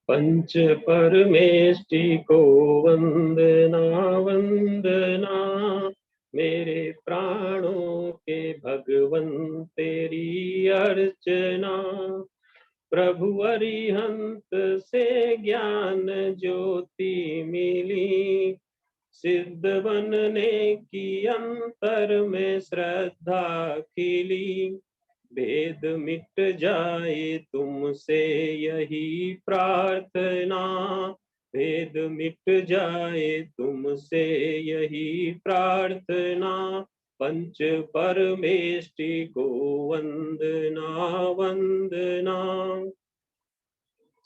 पंच परमेष्टि को वंदना वंदना, मेरे प्राणों के भगवन तेरी अर्चना। प्रभु अरिहंत से ज्ञान ज्योति मिली, सिद्ध बनने की अंतर में श्रद्धा खिली। भेद मिट जाए तुमसे यही प्रार्थना, भेद मिट जाए तुमसे यही प्रार्थना। पंच परमेष्टि को वंदना वंदना।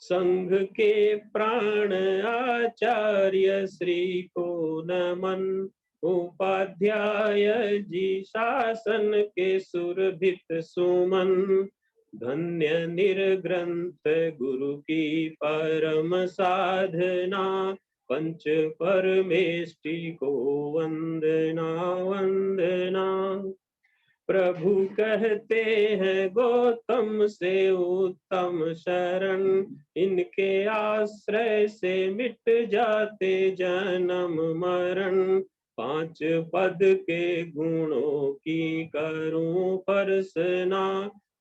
संघ के प्राण आचार्य श्री को नमन, उपाध्याय जी शासन के सुरभित सुमन। धन्य निर्ग्रंथ गुरु की परम साधना, पंच परमेष्टि को वंदना वंदना। प्रभु कहते हैं गौतम से उत्तम शरण, इनके आश्रय से मिट जाते जन्म मरण। पांच पद के गुणों की करूं परसना,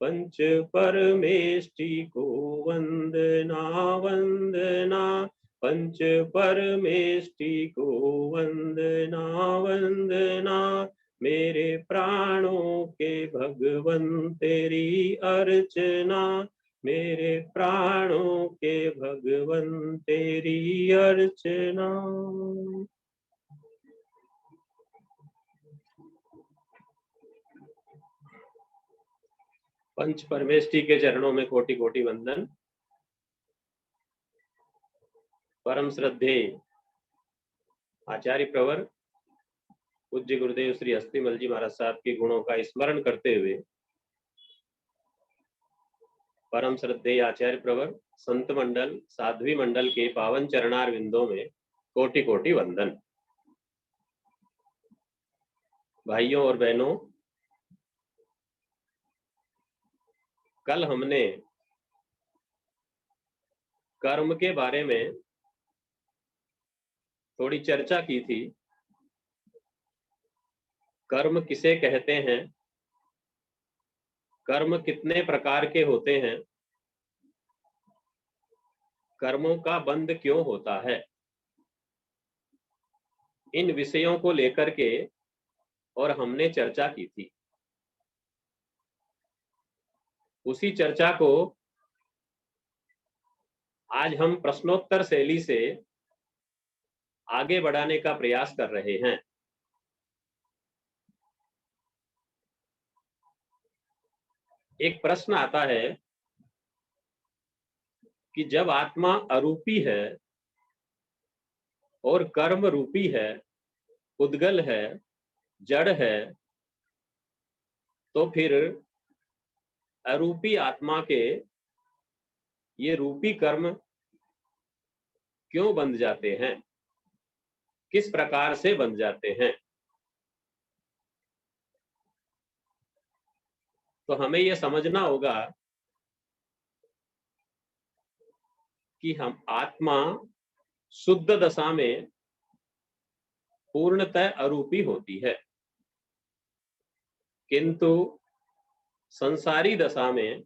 पंच परमेष्टि को वंदना वंदना। पंच परमेष्टि को वंदना वंदना, मेरे प्राणों के भगवन तेरी अर्चना। मेरे प्राणों के भगवन तेरी अर्चना। पंच परमेष्टि के चरणों में कोटि कोटि वंदन। परम श्रद्धेय आचार्य प्रवर पूज्य गुरुदेव श्री हस्तीमल जी महाराज साहब के गुणों का स्मरण करते हुए परम श्रद्धेय आचार्य प्रवर संत मंडल साध्वी मंडल के पावन चरणार विंदों में कोटि कोटि वंदन। भाइयों और बहनों, कल हमने कर्म के बारे में थोड़ी चर्चा की थी। कर्म किसे कहते हैं, कर्म कितने प्रकार के होते हैं, कर्मों का बंध क्यों होता है, इन विषयों को लेकर के और हमने चर्चा की थी। उसी चर्चा को आज हम प्रश्नोत्तर शैली से आगे बढ़ाने का प्रयास कर रहे हैं। एक प्रश्न आता है कि जब आत्मा अरूपी है और कर्म रूपी है, उद्गल है, जड़ है, तो फिर अरूपी आत्मा के ये रूपी कर्म क्यों बंध जाते हैं, किस प्रकार से बंध जाते हैं? तो हमें यह समझना होगा कि हम आत्मा शुद्ध दशा में पूर्णतः अरूपी होती है, किंतु संसारी दशा में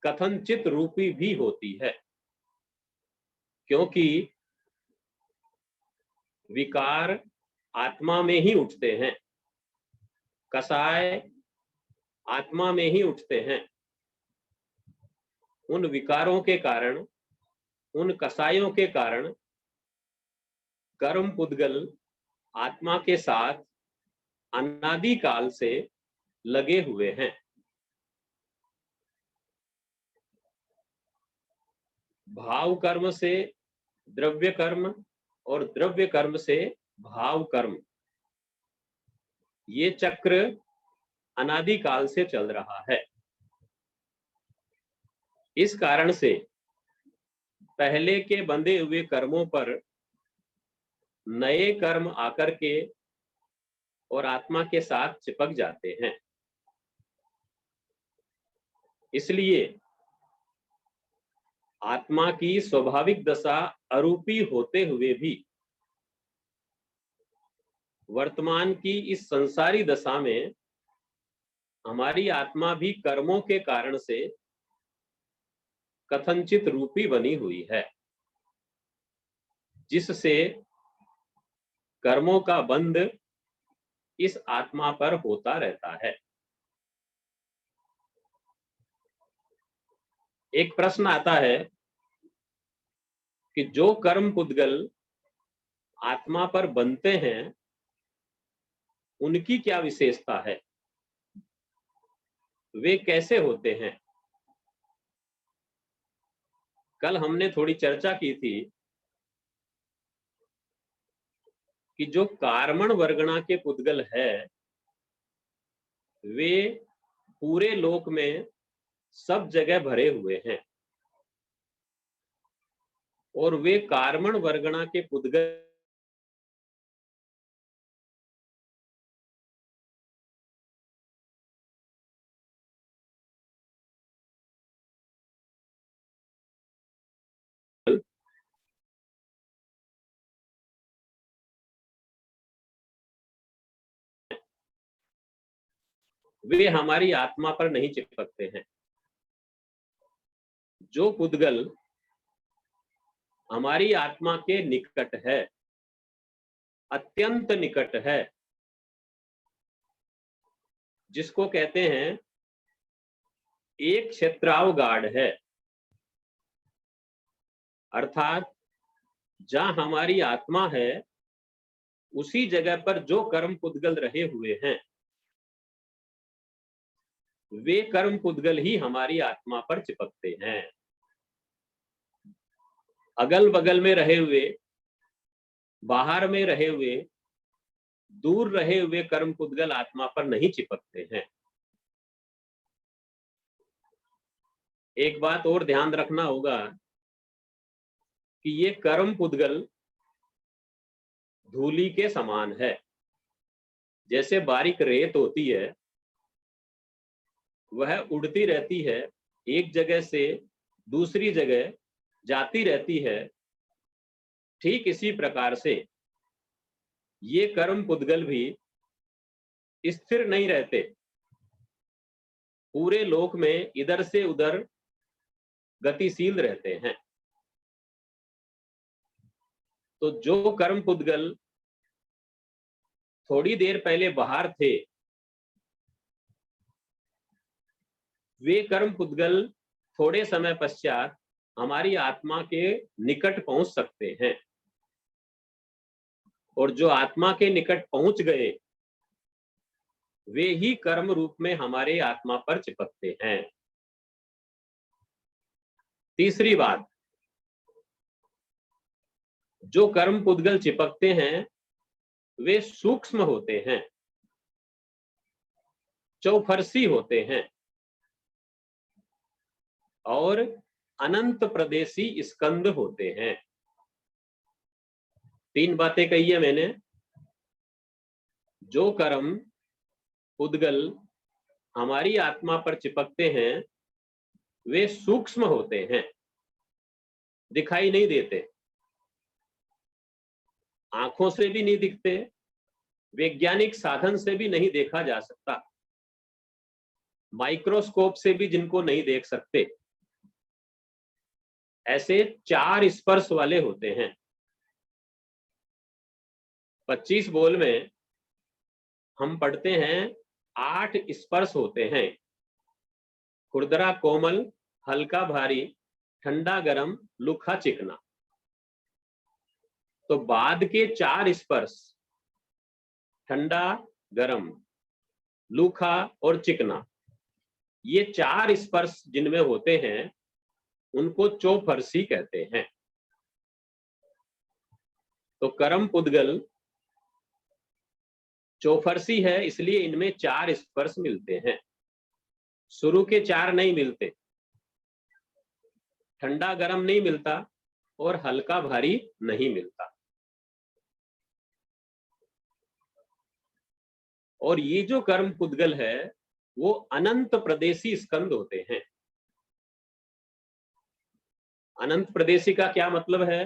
कथनचित रूपी भी होती है, क्योंकि विकार आत्मा में ही उठते हैं, कसाय आत्मा में ही उठते हैं। उन विकारों के कारण, उन कसायों के कारण कर्म पुद्गल आत्मा के साथ अनादि काल से लगे हुए हैं। भाव कर्म से द्रव्य कर्म और द्रव्य कर्म से भाव कर्म, ये चक्र अनादि काल से चल रहा है। इस कारण से पहले के बंधे हुए कर्मों पर नए कर्म आकर के और आत्मा के साथ चिपक जाते हैं। इसलिए आत्मा की स्वाभाविक दशा अरूपी होते हुए भी वर्तमान की इस संसारी दशा में हमारी आत्मा भी कर्मों के कारण से कथनचित रूपी बनी हुई है, जिससे कर्मों का बंध इस आत्मा पर होता रहता है। एक प्रश्न आता है कि जो कर्म पुद्गल आत्मा पर बनते हैं उनकी क्या विशेषता है, वे कैसे होते हैं। कल हमने थोड़ी चर्चा की थी कि जो कार्मण वर्गणा के पुद्गल है वे पूरे लोक में सब जगह भरे हुए हैं, और वे कार्मण वर्गणा के पुद्गल वे हमारी आत्मा पर नहीं चिपकते हैं। जो पुद्गल हमारी आत्मा के निकट है, अत्यंत निकट है, जिसको कहते हैं एक क्षेत्रावगाढ़ है, अर्थात जहां हमारी आत्मा है उसी जगह पर जो कर्म पुद्गल रहे हुए हैं वे कर्म पुद्गल ही हमारी आत्मा पर चिपकते हैं। अगल बगल में रहे हुए, बाहर में रहे हुए, दूर रहे हुए कर्म पुद्गल आत्मा पर नहीं चिपकते हैं। एक बात और ध्यान रखना होगा कि ये कर्म पुद्गल धूली के समान है। जैसे बारीक रेत होती है वह उड़ती रहती है, एक जगह से दूसरी जगह जाती रहती है, ठीक इसी प्रकार से ये कर्म पुद्गल भी स्थिर नहीं रहते, पूरे लोक में इधर से उधर गतिशील रहते हैं। तो जो कर्म पुद्गल थोड़ी देर पहले बाहर थे वे कर्म पुद्गल थोड़े समय पश्चात हमारी आत्मा के निकट पहुंच सकते हैं, और जो आत्मा के निकट पहुंच गए वे ही कर्म रूप में हमारे आत्मा पर चिपकते हैं। तीसरी बात, जो कर्म पुद्गल चिपकते हैं वे सूक्ष्म होते हैं, चौफरसी होते हैं और अनंत प्रदेशी स्कंद होते हैं। तीन बातें कही है मैंने। जो कर्म पुद्गल हमारी आत्मा पर चिपकते हैं वे सूक्ष्म होते हैं, दिखाई नहीं देते, आंखों से भी नहीं दिखते, वैज्ञानिक साधन से भी नहीं देखा जा सकता, माइक्रोस्कोप से भी जिनको नहीं देख सकते, ऐसे चार स्पर्श वाले होते हैं। 25 बोल में हम पढ़ते हैं 8 स्पर्श होते हैं, खुरदरा कोमल, हल्का भारी, ठंडा गरम, लुखा चिकना। तो बाद के 4 स्पर्श ठंडा, गरम, लूखा और चिकना, ये 4 स्पर्श जिनमें होते हैं उनको चौफरसी कहते हैं। तो कर्म पुद्गल चौफरसी है, इसलिए इनमें 4 स्पर्श मिलते हैं, शुरू के 4 नहीं मिलते, ठंडा गरम नहीं मिलता और हल्का भारी नहीं मिलता। और ये जो कर्म पुद्गल है वो अनंत प्रदेशी स्कंद होते हैं। अनंत प्रदेशी का क्या मतलब है?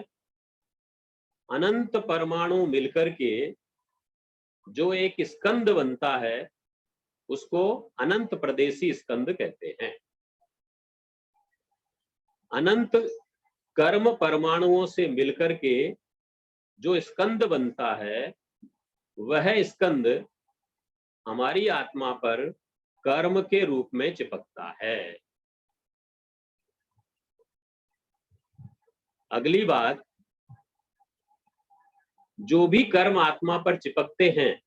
अनंत परमाणु मिलकर के जो एक स्कंद बनता है उसको अनंत प्रदेशी स्कंद कहते हैं। अनंत कर्म परमाणुओं से मिलकर के जो स्कंद बनता है वह स्कंद हमारी आत्मा पर कर्म के रूप में चिपकता है। अगली बात, जो भी कर्म आत्मा पर चिपकते हैं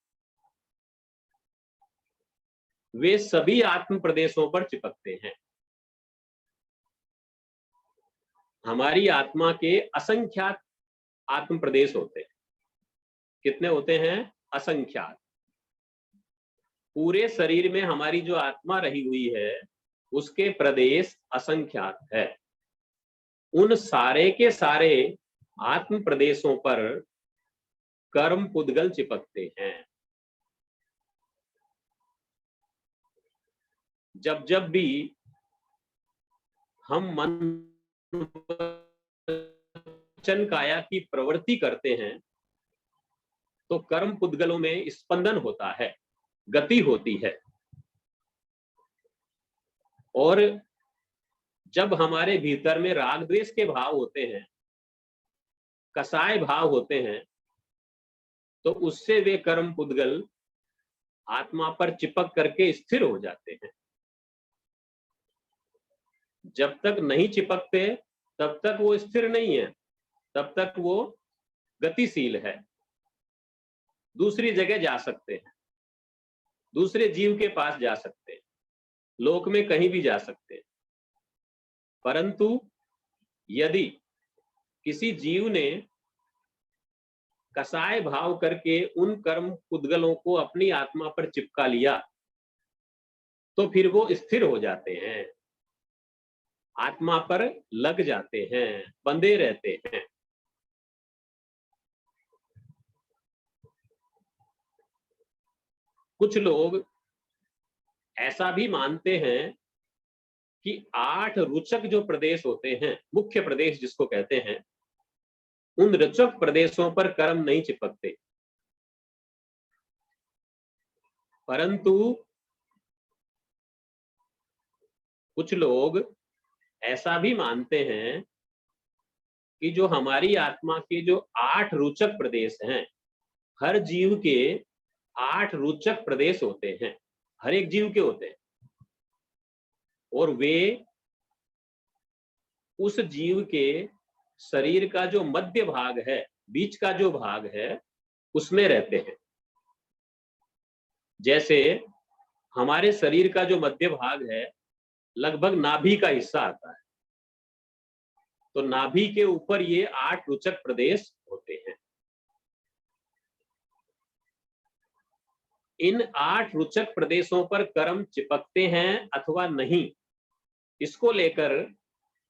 वे सभी आत्म प्रदेशों पर चिपकते हैं। हमारी आत्मा के असंख्यात आत्म प्रदेश होते हैं। कितने होते हैं? असंख्यात। पूरे शरीर में हमारी जो आत्मा रही हुई है उसके प्रदेश असंख्यात है। उन सारे के सारे आत्म प्रदेशों पर कर्म पुद्गल चिपकते हैं। जब जब भी हम मन वचन काया की प्रवृत्ति करते हैं तो कर्म पुद्गलों में स्पंदन होता है, गति होती है। और जब हमारे भीतर में राग द्वेष के भाव होते हैं, कसाय भाव होते हैं, तो उससे वे कर्म पुद्गल आत्मा पर चिपक करके स्थिर हो जाते हैं। जब तक नहीं चिपकते तब तक वो स्थिर नहीं है, तब तक वो गतिशील है, दूसरी जगह जा सकते हैं, दूसरे जीव के पास जा सकते हैं, लोक में कहीं भी जा सकते हैं। परंतु यदि किसी जीव ने कसाय भाव करके उन कर्म पुद्गलों को अपनी आत्मा पर चिपका लिया तो फिर वो स्थिर हो जाते हैं, आत्मा पर लग जाते हैं, बंधे रहते हैं। कुछ लोग ऐसा भी मानते हैं कि 8 रुचक जो प्रदेश होते हैं, मुख्य प्रदेश जिसको कहते हैं, उन रुचक प्रदेशों पर कर्म नहीं चिपकते। परंतु कुछ लोग ऐसा भी मानते हैं कि जो हमारी आत्मा के जो 8 रुचक प्रदेश हैं, हर जीव के 8 रुचक प्रदेश होते हैं, हर एक जीव के होते हैं, और वे उस जीव के शरीर का जो मध्य भाग है, बीच का जो भाग है, उसमें रहते हैं। जैसे हमारे शरीर का जो मध्य भाग है लगभग नाभि का हिस्सा आता है, तो नाभि के ऊपर ये 8 रुचक प्रदेश होते हैं। इन 8 रुचक प्रदेशों पर कर्म चिपकते हैं अथवा नहीं, इसको लेकर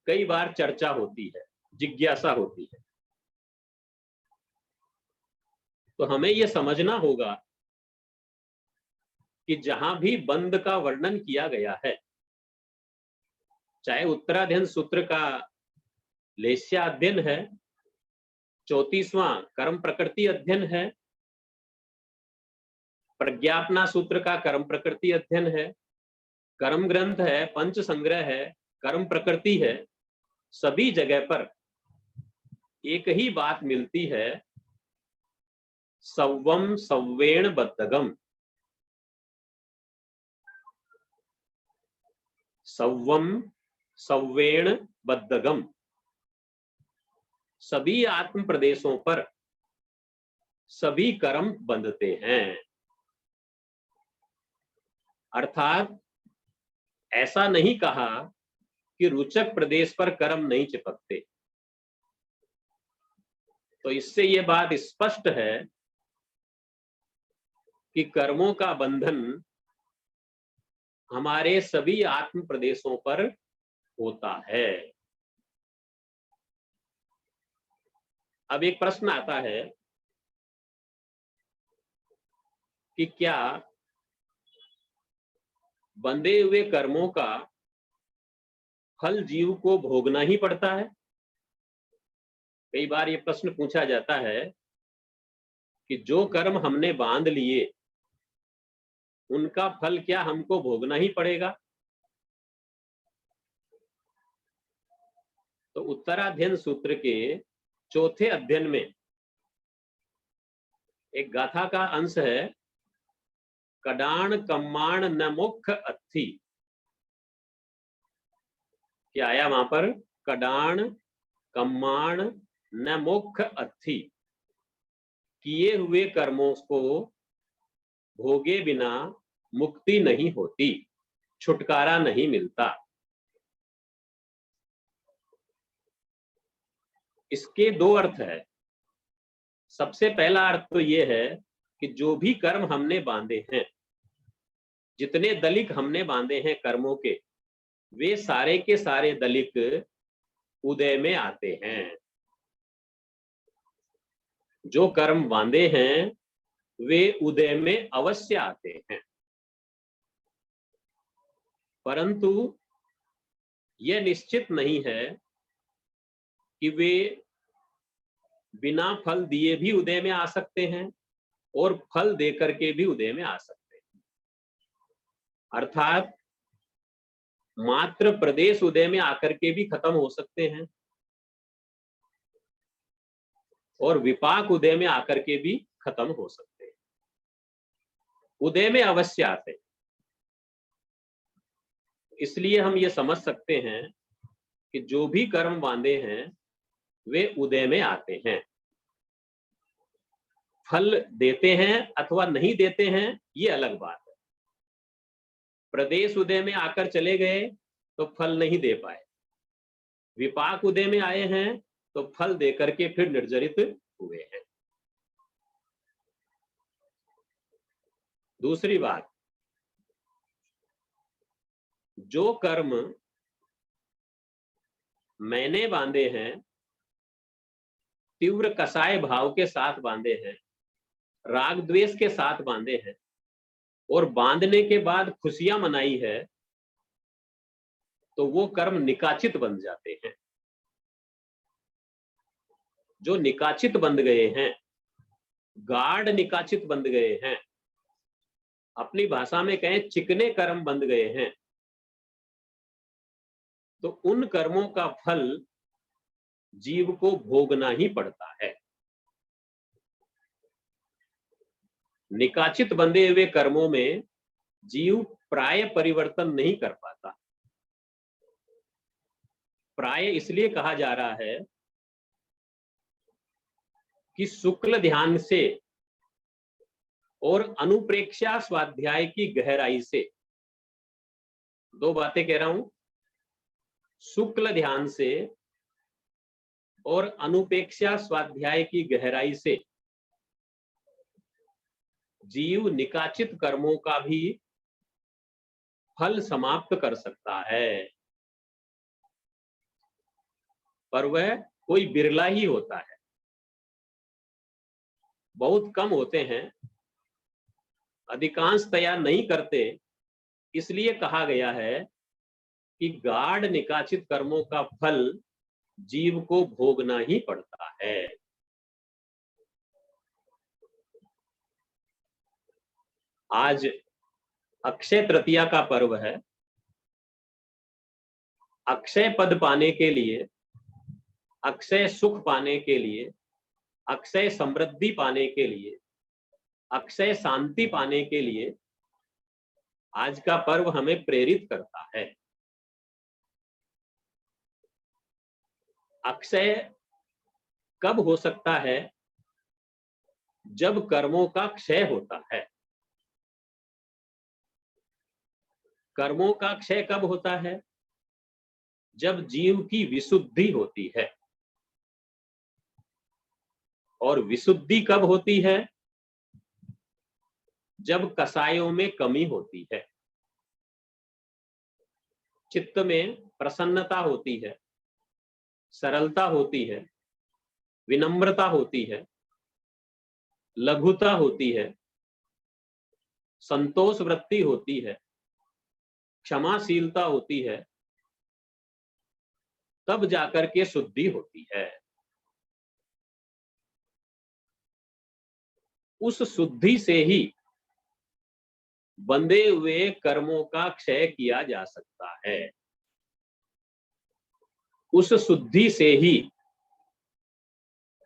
कई बार चर्चा होती है, जिज्ञासा होती है। तो हमें यह समझना होगा कि जहां भी बंध का वर्णन किया गया है, चाहे उत्तराध्ययन सूत्र का लेस्या अध्ययन है, 34वां कर्म प्रकृति अध्ययन है, प्रज्ञापना सूत्र का कर्म प्रकृति अध्ययन है, कर्म ग्रंथ है, पंच संग्रह है, कर्म प्रकृति है, सभी जगह पर एक ही बात मिलती है, सव्वम सव्वेण बद्धगम। सव्वम सव्वेण बद्धगम, सभी आत्म प्रदेशों पर सभी कर्म बंधते हैं। अर्थात ऐसा नहीं कहा कि रुचक प्रदेश पर कर्म नहीं चिपकते। तो इससे यह बात स्पष्ट है कि कर्मों का बंधन हमारे सभी आत्म प्रदेशों पर होता है। अब एक प्रश्न आता है कि क्या बंधे हुए कर्मों का फल जीव को भोगना ही पड़ता है? कई बार ये प्रश्न पूछा जाता है कि जो कर्म हमने बांध लिए उनका फल क्या हमको भोगना ही पड़ेगा? तो उत्तराध्ययन सूत्र के चौथे अध्ययन में एक गाथा का अंश है, कडाण कम्माण न मोक्ष अत्थि। क्या आया वहां पर? कडाण कम्माण न मोक्ष अत्थि। किए हुए कर्मों को भोगे बिना मुक्ति नहीं होती, छुटकारा नहीं मिलता। इसके दो अर्थ है। सबसे पहला अर्थ तो ये है कि जो भी कर्म हमने बांधे हैं, जितने दलिक हमने बांधे हैं कर्मों के, वे सारे के सारे दलिक उदय में आते हैं। जो कर्म बांधे हैं वे उदय में अवश्य आते हैं, परंतु यह निश्चित नहीं है कि वे बिना फल दिए भी उदय में आ सकते हैं और फल देकर के भी उदय में आ सकते हैं। अर्थात मात्र प्रदेश उदय में आकर के भी खत्म हो सकते हैं और विपाक उदय में आकर के भी खत्म हो सकते हैं। उदय में अवश्य आते हैं। इसलिए हम ये समझ सकते हैं कि जो भी कर्म बांधे हैं वे उदय में आते हैं। फल देते हैं अथवा नहीं देते हैं ये अलग बात है। प्रदेश उदय में आकर चले गए तो फल नहीं दे पाए, विपाक उदय में आए हैं तो फल देकर के फिर निर्जरित हुए हैं। दूसरी बात, जो कर्म मैंने बांधे हैं, तीव्र कसाय भाव के साथ बांधे हैं, राग द्वेष के साथ बांधे हैं और बांधने के बाद खुशियां मनाई है, तो वो कर्म निकाचित बन जाते हैं। जो निकाचित बंध गए हैं, गाढ़ निकाचित बंध गए हैं, अपनी भाषा में कहें चिकने कर्म बंध गए हैं, तो उन कर्मों का फल जीव को भोगना ही पड़ता है। निकाचित बंधे हुए कर्मों में जीव प्राय परिवर्तन नहीं कर पाता। प्राय इसलिए कहा जा रहा है कि शुक्ल ध्यान से और अनुप्रेक्षा स्वाध्याय की गहराई से, दो बातें कह रहा हूं, शुक्ल ध्यान से और अनुपेक्षा स्वाध्याय की गहराई से जीव निकाचित कर्मों का भी फल समाप्त कर सकता है, पर वह कोई बिरला ही होता है, बहुत कम होते हैं, अधिकांशतया नहीं करते। इसलिए कहा गया है कि गाढ़ निकाचित कर्मों का फल जीव को भोगना ही पड़ता है। आज अक्षय तृतीया का पर्व है। अक्षय पद पाने के लिए, अक्षय सुख पाने के लिए, अक्षय समृद्धि पाने के लिए, अक्षय शांति पाने के लिए आज का पर्व हमें प्रेरित करता है। अक्षय कब हो सकता है? जब कर्मों का क्षय होता है। कर्मों का क्षय कब होता है? जब जीव की विशुद्धि होती है। और विशुद्धि कब होती है? जब कसायों में कमी होती है, चित्त में प्रसन्नता होती है, सरलता होती है, विनम्रता होती है, लघुता होती है, संतोष वृत्ति होती है, क्षमाशीलता होती है, तब जाकर के शुद्धि होती है। उस शुद्धि से ही बंधे हुए कर्मों का क्षय किया जा सकता है। उस शुद्धि से ही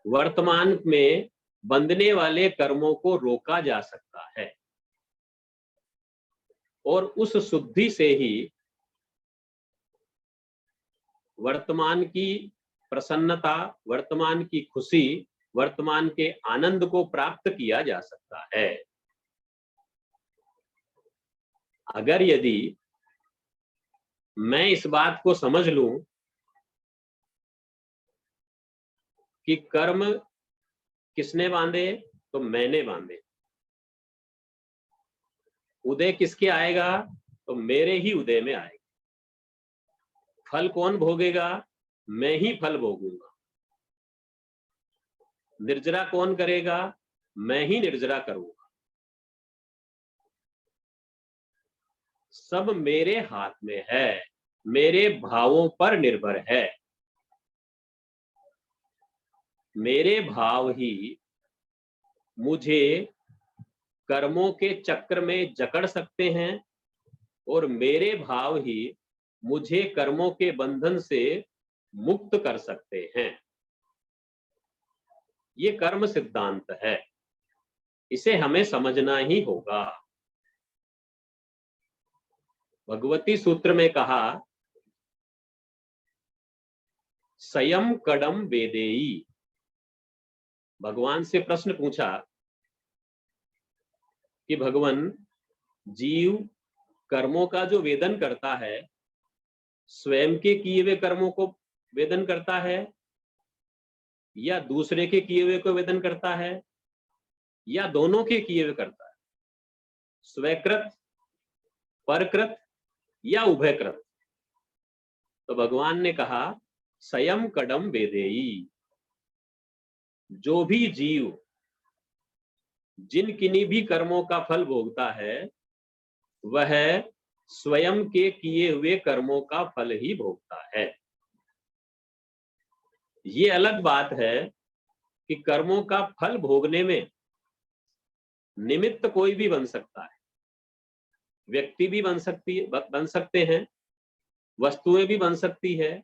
वर्तमान में बंधने वाले कर्मों को रोका जा सकता है और उस शुद्धि से ही वर्तमान की प्रसन्नता, वर्तमान की खुशी, वर्तमान के आनंद को प्राप्त किया जा सकता है। अगर यदि मैं इस बात को समझ लूं कि कर्म किसने बांधे, तो मैंने बांधे। उदय किसके आएगा, तो मेरे ही उदय में आएगा। फल कौन भोगेगा, मैं ही फल भोगूंगा। निर्जरा कौन करेगा, मैं ही निर्जरा करूंगा। सब मेरे हाथ में है, मेरे भावों पर निर्भर है। मेरे भाव ही मुझे कर्मों के चक्र में जकड़ सकते हैं और मेरे भाव ही मुझे कर्मों के बंधन से मुक्त कर सकते हैं। ये कर्म सिद्धांत है, इसे हमें समझना ही होगा। भगवती सूत्र में कहा, स्वयं कडम वेदेई। भगवान से प्रश्न पूछा कि भगवान, जीव कर्मों का जो वेदन करता है, स्वयं के किए हुए कर्मों को वेदन करता है या दूसरे के किए हुए को वेदन करता है या दोनों के किए हुए करता है? स्वकृत, परकृत या उभयकृत? तो भगवान ने कहा, स्वयं कडम वेदेई। जो भी जीव जिन किन्हीं भी कर्मों का फल भोगता है, वह स्वयं के किए हुए कर्मों का फल ही भोगता है। ये अलग बात है कि कर्मों का फल भोगने में निमित्त कोई भी बन सकता है। व्यक्ति भी बन सकते हैं, वस्तुएं भी बन सकती है,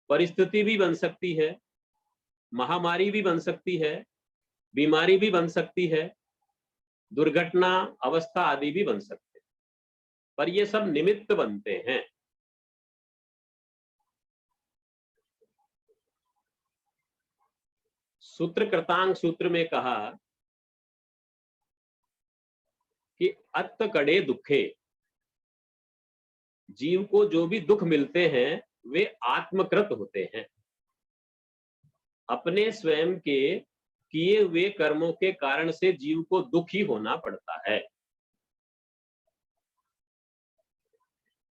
परिस्थिति भी बन सकती है, महामारी भी बन सकती है, बीमारी भी बन सकती है, दुर्घटना अवस्था आदि भी बन सकते हैं, पर ये सब निमित्त बनते हैं। सूत्र कृतांग सूत्र में कहा कि अत्त कड़े दुखे। जीव को जो भी दुख मिलते हैं वे आत्मकृत होते हैं, अपने स्वयं के किए हुए कर्मों के कारण से जीव को दुखी होना पड़ता है।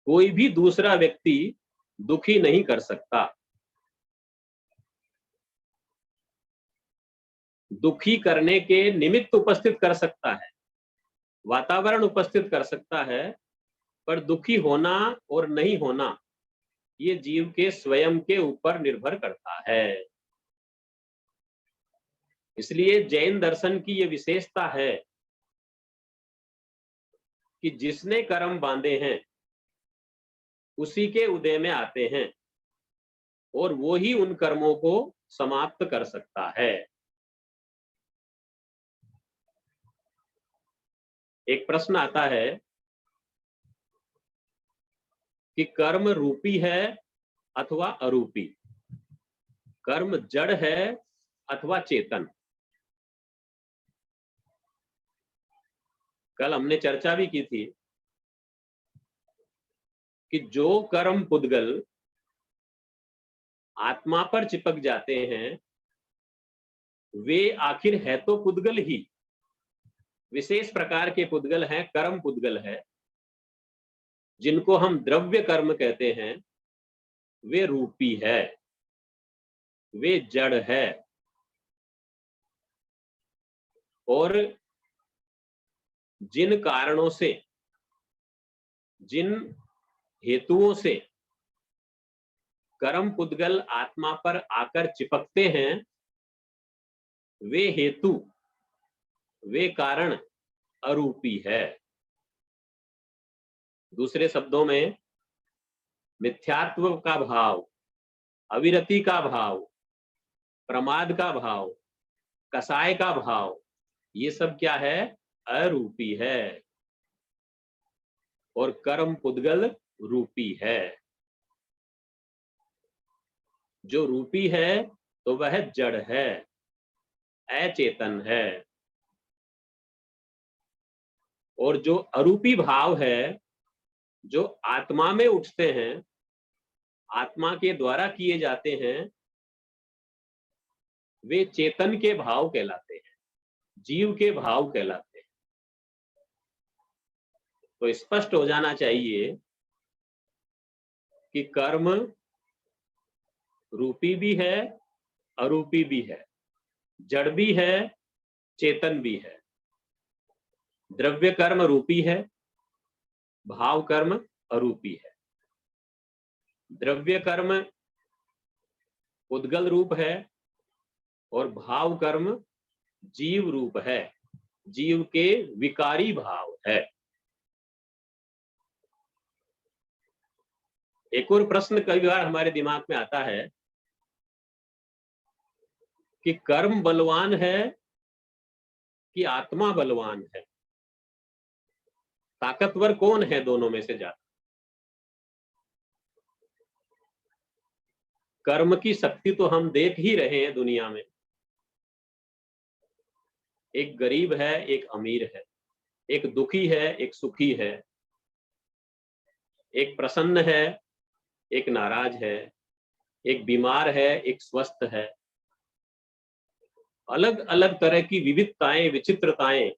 कोई भी दूसरा व्यक्ति दुखी नहीं कर सकता। दुखी करने के निमित्त उपस्थित कर सकता है, वातावरण उपस्थित कर सकता है, पर दुखी होना और नहीं होना ये जीव के स्वयं के ऊपर निर्भर करता है। इसलिए जैन दर्शन की ये विशेषता है कि जिसने कर्म बांधे हैं उसी के उदय में आते हैं और वो ही उन कर्मों को समाप्त कर सकता है। एक प्रश्न आता है कि कर्म रूपी है अथवा अरूपी, कर्म जड़ है अथवा चेतन। कल हमने चर्चा भी की थी कि जो कर्म पुद्गल आत्मा पर चिपक जाते हैं वे आखिर है तो पुद्गल ही, विशेष प्रकार के पुद्गल हैं, कर्म पुद्गल है। जिनको हम द्रव्य कर्म कहते हैं वे रूपी है, वे जड़ है। और जिन कारणों से, जिन हेतुओं से कर्म पुद्गल आत्मा पर आकर चिपकते हैं वे हेतु वे कारण अरूपी है। दूसरे शब्दों में मिथ्यात्व का भाव, अविरति का भाव, प्रमाद का भाव, कसाय का भाव, ये सब क्या है? अरूपी है। और कर्म पुद्गल रूपी है। जो रूपी है तो वह जड़ है, अचेतन है। और जो अरूपी भाव है, जो आत्मा में उठते हैं, आत्मा के द्वारा किए जाते हैं, वे चेतन के भाव कहलाते हैं, जीव के भाव कहलाते हैं। तो स्पष्ट हो जाना चाहिए कि कर्म रूपी भी है, अरूपी भी है, जड़ भी है, चेतन भी है। द्रव्य कर्म रूपी है, भाव कर्म अरूपी है। द्रव्य कर्म उद्गल रूप है और भाव कर्म जीव रूप है, जीव के विकारी भाव है। एक और प्रश्न कई बार हमारे दिमाग में आता है कि कर्म बलवान है कि आत्मा बलवान है? ताकतवर कौन है दोनों में से ज्यादा? कर्म की शक्ति तो हम देख ही रहे हैं दुनिया में। एक गरीब है, एक अमीर है, एक दुखी है, एक सुखी है, एक प्रसन्न है, एक नाराज है, एक बीमार है, एक स्वस्थ है। अलग अलग तरह की विविधताएं, विचित्रताएं,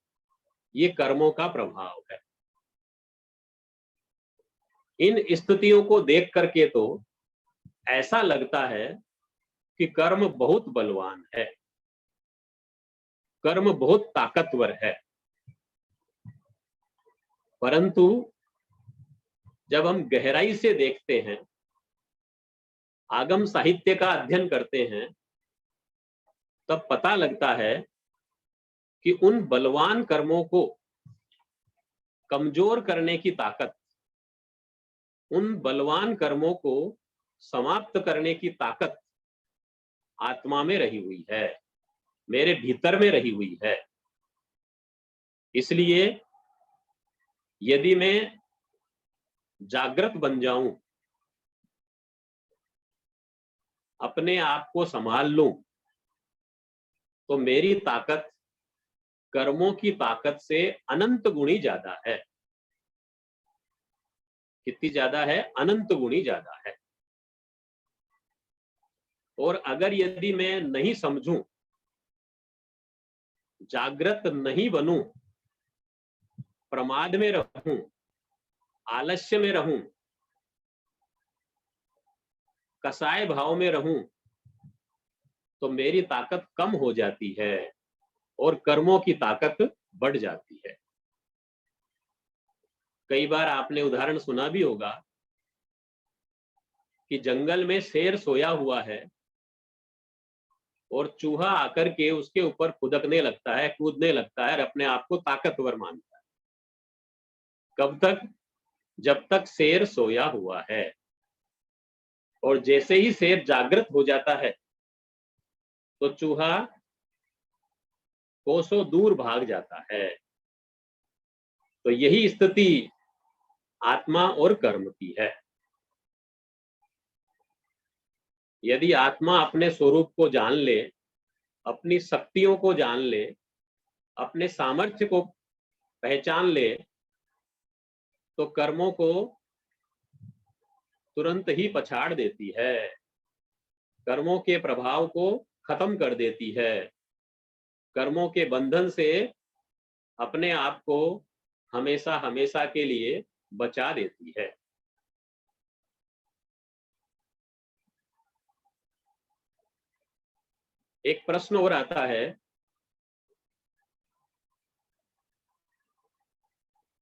ये कर्मों का प्रभाव है। इन स्थितियों को देख करके तो ऐसा लगता है कि कर्म बहुत बलवान है, कर्म बहुत ताकतवर है। परंतु जब हम गहराई से देखते हैं, आगम साहित्य का अध्ययन करते हैं, तब पता लगता है कि उन बलवान कर्मों को कमजोर करने की ताकत, उन बलवान कर्मों को समाप्त करने की ताकत आत्मा में रही हुई है, मेरे भीतर में रही हुई है। इसलिए यदि मैं जागृत बन जाऊं, अपने आप को संभाल लूं, तो मेरी ताकत कर्मों की ताकत से अनंत गुणी ज्यादा है। कितनी ज्यादा है? अनंत गुणी ज्यादा है। और अगर यदि मैं नहीं समझूं, जागृत नहीं बनूं, प्रमाद में रहूं, आलस्य में रहूं, कसाय भाव में रहूं, तो मेरी ताकत कम हो जाती है और कर्मों की ताकत बढ़ जाती है। कई बार आपने उदाहरण सुना भी होगा कि जंगल में शेर सोया हुआ है और चूहा आकर के उसके ऊपर खुदकने लगता है, कूदने लगता है और अपने आप को ताकतवर मानता है। कब तक? जब तक शेर सोया हुआ है। और जैसे ही शेर जागृत हो जाता है तो चूहा कोसों दूर भाग जाता है। तो यही स्थिति आत्मा और कर्म की है। यदि आत्मा अपने स्वरूप को जान ले, अपनी शक्तियों को जान ले, अपने सामर्थ्य को पहचान ले, तो कर्मों को तुरंत ही पछाड़ देती है, कर्मों के प्रभाव को खत्म कर देती है, कर्मों के बंधन से अपने आप को हमेशा हमेशा के लिए बचा देती है। एक प्रश्न और आता है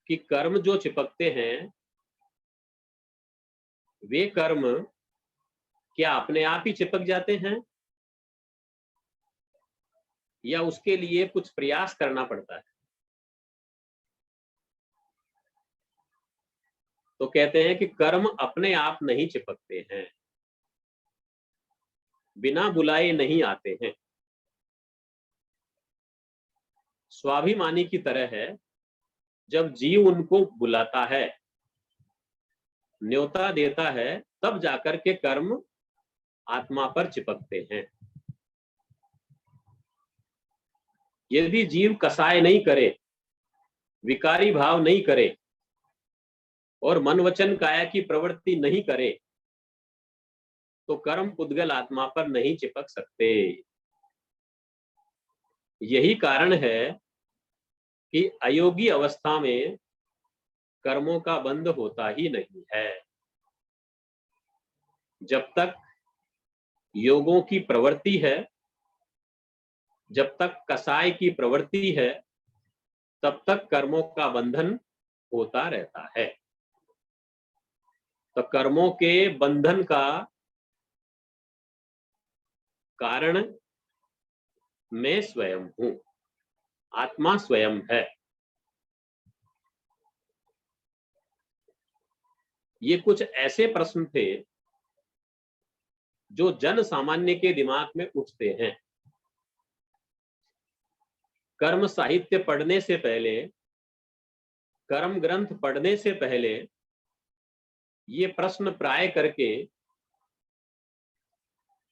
कि कर्म जो चिपकते हैं, वे कर्म क्या अपने आप ही चिपक जाते हैं? या उसके लिए कुछ प्रयास करना पड़ता है। तो कहते हैं कि कर्म अपने आप नहीं चिपकते हैं, बिना बुलाए नहीं आते हैं। स्वाभिमानी की तरह है, जब जीव उनको बुलाता है, न्योता देता है, तब जाकर के कर्म आत्मा पर चिपकते हैं। यदि जीव कसाय नहीं करे, विकारी भाव नहीं करे और मन वचन काया की प्रवृत्ति नहीं करे, तो कर्म पुद्गल आत्मा पर नहीं चिपक सकते। यही कारण है कि अयोगी अवस्था में कर्मों का बंध होता ही नहीं है। जब तक योगों की प्रवृत्ति है, जब तक कसाय की प्रवृत्ति है, तब तक कर्मों का बंधन होता रहता है। तो कर्मों के बंधन का कारण मैं स्वयं हूं, आत्मा स्वयं है। ये कुछ ऐसे प्रश्न थे जो जन सामान्य के दिमाग में उठते हैं। कर्म साहित्य पढ़ने से पहले, कर्म ग्रंथ पढ़ने से पहले ये प्रश्न प्राय करके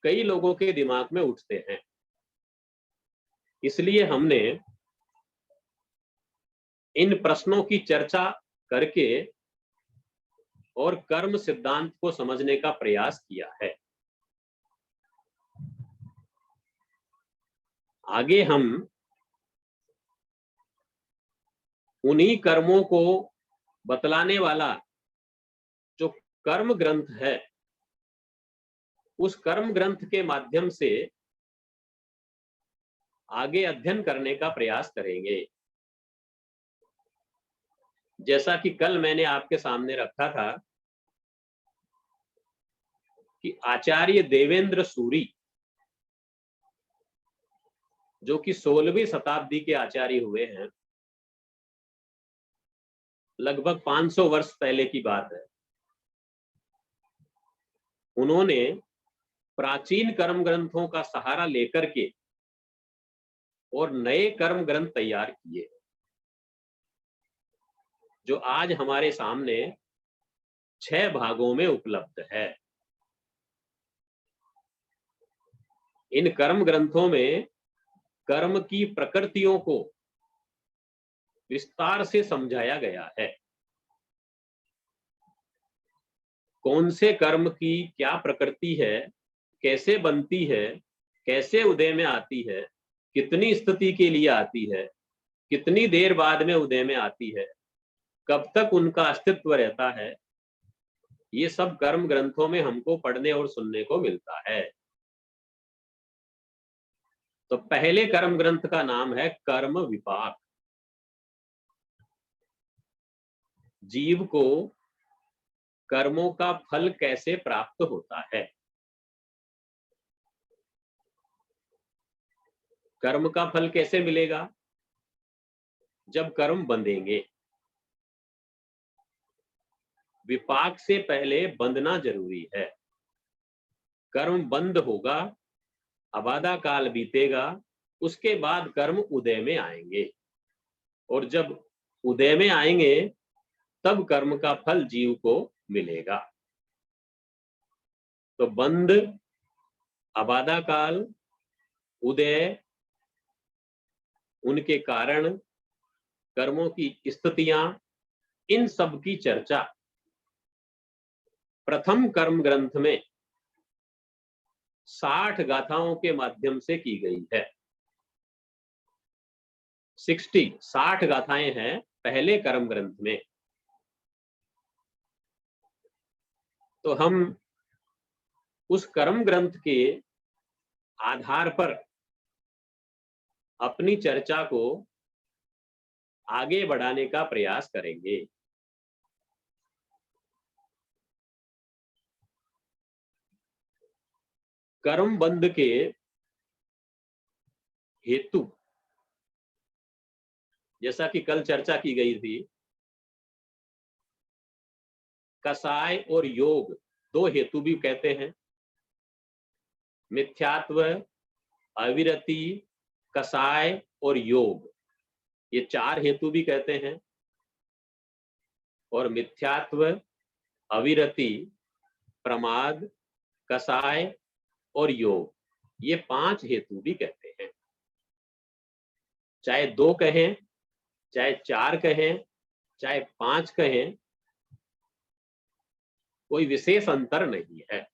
कई लोगों के दिमाग में उठते हैं। इसलिए हमने इन प्रश्नों की चर्चा करके और कर्म सिद्धांत को समझने का प्रयास किया है। आगे हम उन्हीं कर्मों को बतलाने वाला जो कर्म ग्रंथ है, उस कर्म ग्रंथ के माध्यम से आगे अध्ययन करने का प्रयास करेंगे। जैसा कि कल मैंने आपके सामने रखा था कि आचार्य देवेंद्र सूरी, जो कि 16वीं शताब्दी के आचार्य हुए हैं, लगभग 500 वर्ष पहले की बात है, उन्होंने प्राचीन कर्म ग्रंथों का सहारा लेकर के और नए कर्म ग्रंथ तैयार किए, जो आज हमारे सामने 6 भागों में उपलब्ध है। इन कर्म ग्रंथों में कर्म की प्रकृतियों को विस्तार से समझाया गया है। कौन से कर्म की क्या प्रकृति है, कैसे बनती है, कैसे उदय में आती है, कितनी स्थिति के लिए आती है, कितनी देर बाद में उदय में आती है, कब तक उनका अस्तित्व रहता है, ये सब कर्म ग्रंथों में हमको पढ़ने और सुनने को मिलता है। तो पहले कर्म ग्रंथ का नाम है कर्म विपाक। जीव को कर्मों का फल कैसे प्राप्त होता है। कर्म का फल कैसे मिलेगा? जब कर्म बंधेंगे। विपाक से पहले बंधना जरूरी है। कर्म बंद होगा, अबाधा काल बीतेगा, उसके बाद कर्म उदय में आएंगे, और जब उदय में आएंगे तब कर्म का फल जीव को मिलेगा। तो बंध, अबाधा काल, उदय, उनके कारण, कर्मों की स्थितियां, इन सब की चर्चा प्रथम कर्म ग्रंथ में 60 गाथाओं के माध्यम से की गई है। 60 गाथाएं हैं पहले कर्म ग्रंथ में। तो हम उस कर्म ग्रंथ के आधार पर अपनी चर्चा को आगे बढ़ाने का प्रयास करेंगे। कर्म बंध के हेतु, जैसा कि कल चर्चा की गई थी, कसाय और योग दो हेतु भी कहते हैं। मिथ्यात्व, अविरति, कसाय और योग, ये चार हेतु भी कहते हैं। और मिथ्यात्व, अविरति, प्रमाद, कसाय और योग, ये पांच हेतु भी कहते हैं। चाहे दो कहें, चाहे चार कहें, चाहे पांच कहें, कोई विशेष अंतर नहीं है।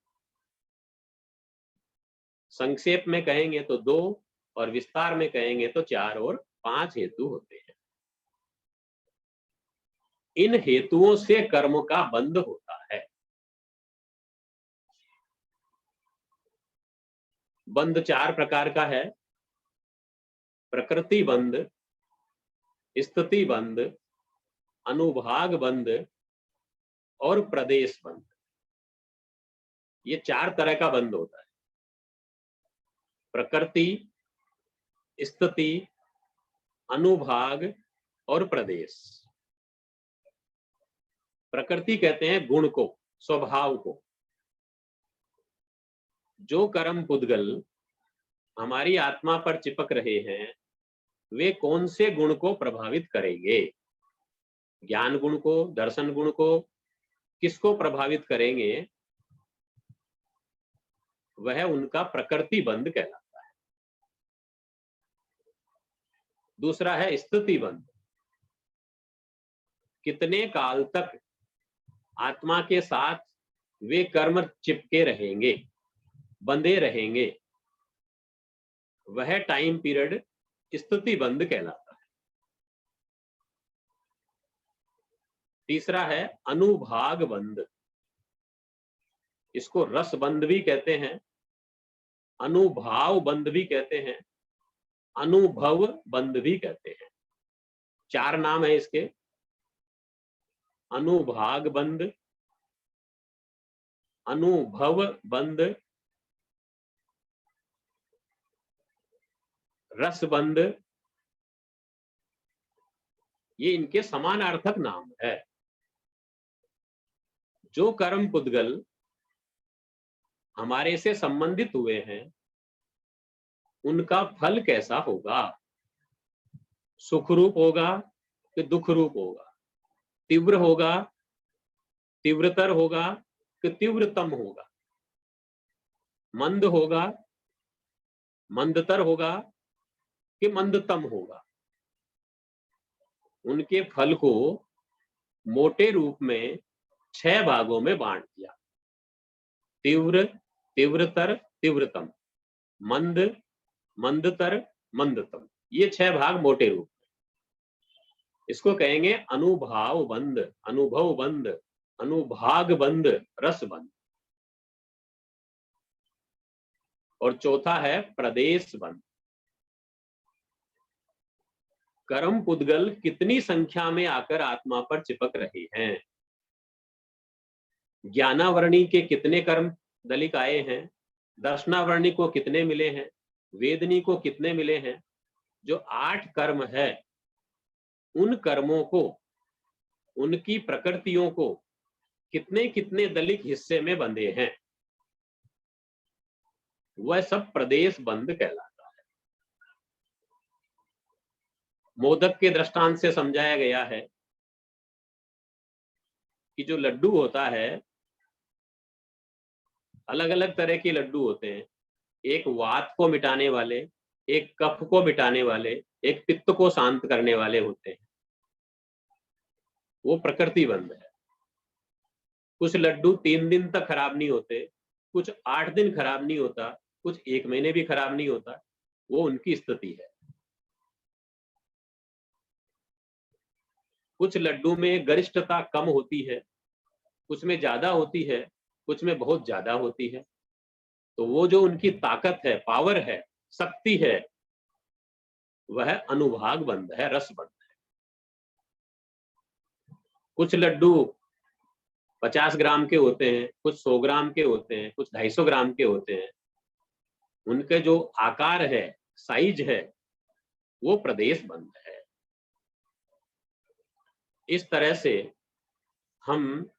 संक्षेप में कहेंगे तो दो, और विस्तार में कहेंगे तो चार और पांच हेतु होते हैं। इन हेतुओं से कर्म का बंध होता है। बंध चार प्रकार का है: प्रकृति बंध, स्थिति बंध, अनुभाग बंध और प्रदेश बंध। ये चार तरह का बंध होता है: प्रकृति, स्थिति, अनुभाग और प्रदेश। प्रकृति कहते हैं गुण को, स्वभाव को। जो कर्म पुद्गल हमारी आत्मा पर चिपक रहे हैं, वे कौन से गुण को प्रभावित करेंगे? ज्ञान गुण को, दर्शन गुण को, किसको प्रभावित करेंगे? वह उनका प्रकृति बंध कहलाता है। दूसरा है स्थिति बंध। कितने काल तक आत्मा के साथ वे कर्म चिपके रहेंगे, बंधे रहेंगे, वह टाइम पीरियड स्थिति बंध कहलाता है। तीसरा है अनुभाग बंध। इसको रस बंध भी कहते हैं, अनुभाव बंध भी कहते हैं, अनुभव बंध भी कहते हैं। चार नाम है इसके: अनुभाग बंध, अनुभव बंध, रस बंध। ये इनके समानार्थक नाम है। जो कर्म पुद्गल हमारे से संबंधित हुए हैं, उनका फल कैसा होगा? सुख रूप होगा कि दुख रूप होगा? तीव्र होगा, तीव्रतर होगा कि तीव्रतम होगा? मंद होगा, मंदतर होगा कि मंदतम होगा? उनके फल को मोटे रूप में 6 भागों में बांट दिया: तीव्र, तीव्रतर, तीव्रतम, मंद, मंदतर, मंदतम। ये 6 भाग मोटे रूप में। इसको कहेंगे अनुभाव बंध, अनुभव बंध, अनुभाग बंध, रस बंध। और चौथा है प्रदेश बंध। कर्म पुद्गल कितनी संख्या में आकर आत्मा पर चिपक रहे हैं? ज्ञानावरणी के कितने कर्म दलिक आए हैं? दर्शनावरणी को कितने मिले हैं? वेदनी को कितने मिले हैं? जो 8 कर्म है, उन कर्मों को, उनकी प्रकृतियों को कितने कितने दलिक हिस्से में बंधे हैं? वह सब प्रदेश बंध कहलाता है। मोदक के दृष्टांत से समझाया गया है कि जो लड्डू होता है, अलग अलग तरह के लड्डू होते हैं। एक वात को मिटाने वाले, एक कफ को मिटाने वाले, एक पित्त को शांत करने वाले होते हैं। वो प्रकृति बंध है। कुछ लड्डू 3 दिन तक खराब नहीं होते, कुछ 8 दिन खराब नहीं होता, कुछ 1 महीने भी खराब नहीं होता। वो उनकी स्थिति है। कुछ लड्डू में गरिष्ठता कम होती है, कुछ में ज्यादा होती है, कुछ में बहुत ज्यादा होती है। तो वो जो उनकी ताकत है, पावर है, शक्ति है, वह अनुभाग बंध है, रस बंध है। कुछ लड्डू 50 ग्राम के होते हैं, कुछ 100 ग्राम के होते हैं, कुछ 250 ग्राम के होते हैं। उनके जो आकार है, साइज है, वो प्रदेश बंध है। इस तरह से हम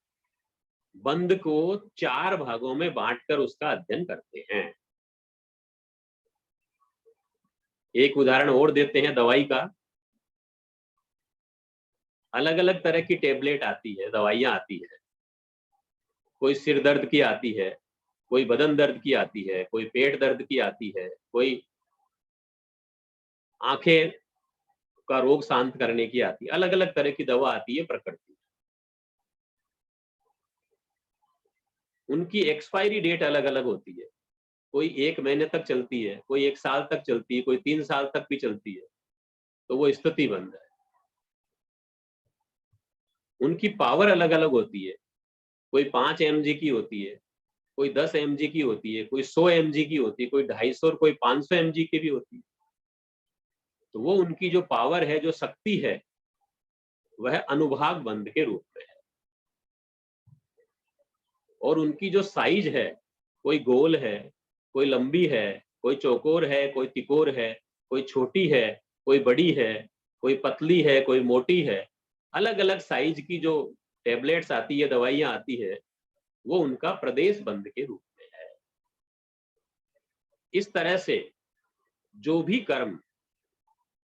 बंध को 4 भागों में बांटकर उसका अध्ययन करते हैं। एक उदाहरण और देते हैं दवाई का। अलग अलग तरह की टेबलेट आती है, दवाइयां आती है। कोई सिर दर्द की आती है, कोई बदन दर्द की आती है, कोई पेट दर्द की आती है, कोई आंखें का रोग शांत करने की आती है। अलग अलग तरह की दवा आती है प्रकृति। उनकी एक्सपायरी डेट अलग अलग होती है। कोई 1 महीने तक चलती है, कोई 1 साल तक चलती है, कोई 3 साल तक भी चलती है। तो वो स्थिति बंध है। उनकी पावर अलग अलग होती है। कोई 5 mg की होती है, कोई 10 mg की होती है, कोई 100 mg की होती है, कोई 250 और कोई 500 mg की भी होती है। तो वो उनकी जो पावर है, जो शक्ति है, वह अनुभाग बंध के रूप में है। और उनकी जो साइज है, कोई गोल है, कोई लंबी है, कोई चौकोर है, कोई तिकोर है, कोई छोटी है, कोई बड़ी है, कोई पतली है, कोई मोटी है। अलग अलग साइज की जो टेबलेट्स आती है, दवाइयां आती है, वो उनका प्रदेश बंध के रूप में है। इस तरह से जो भी कर्म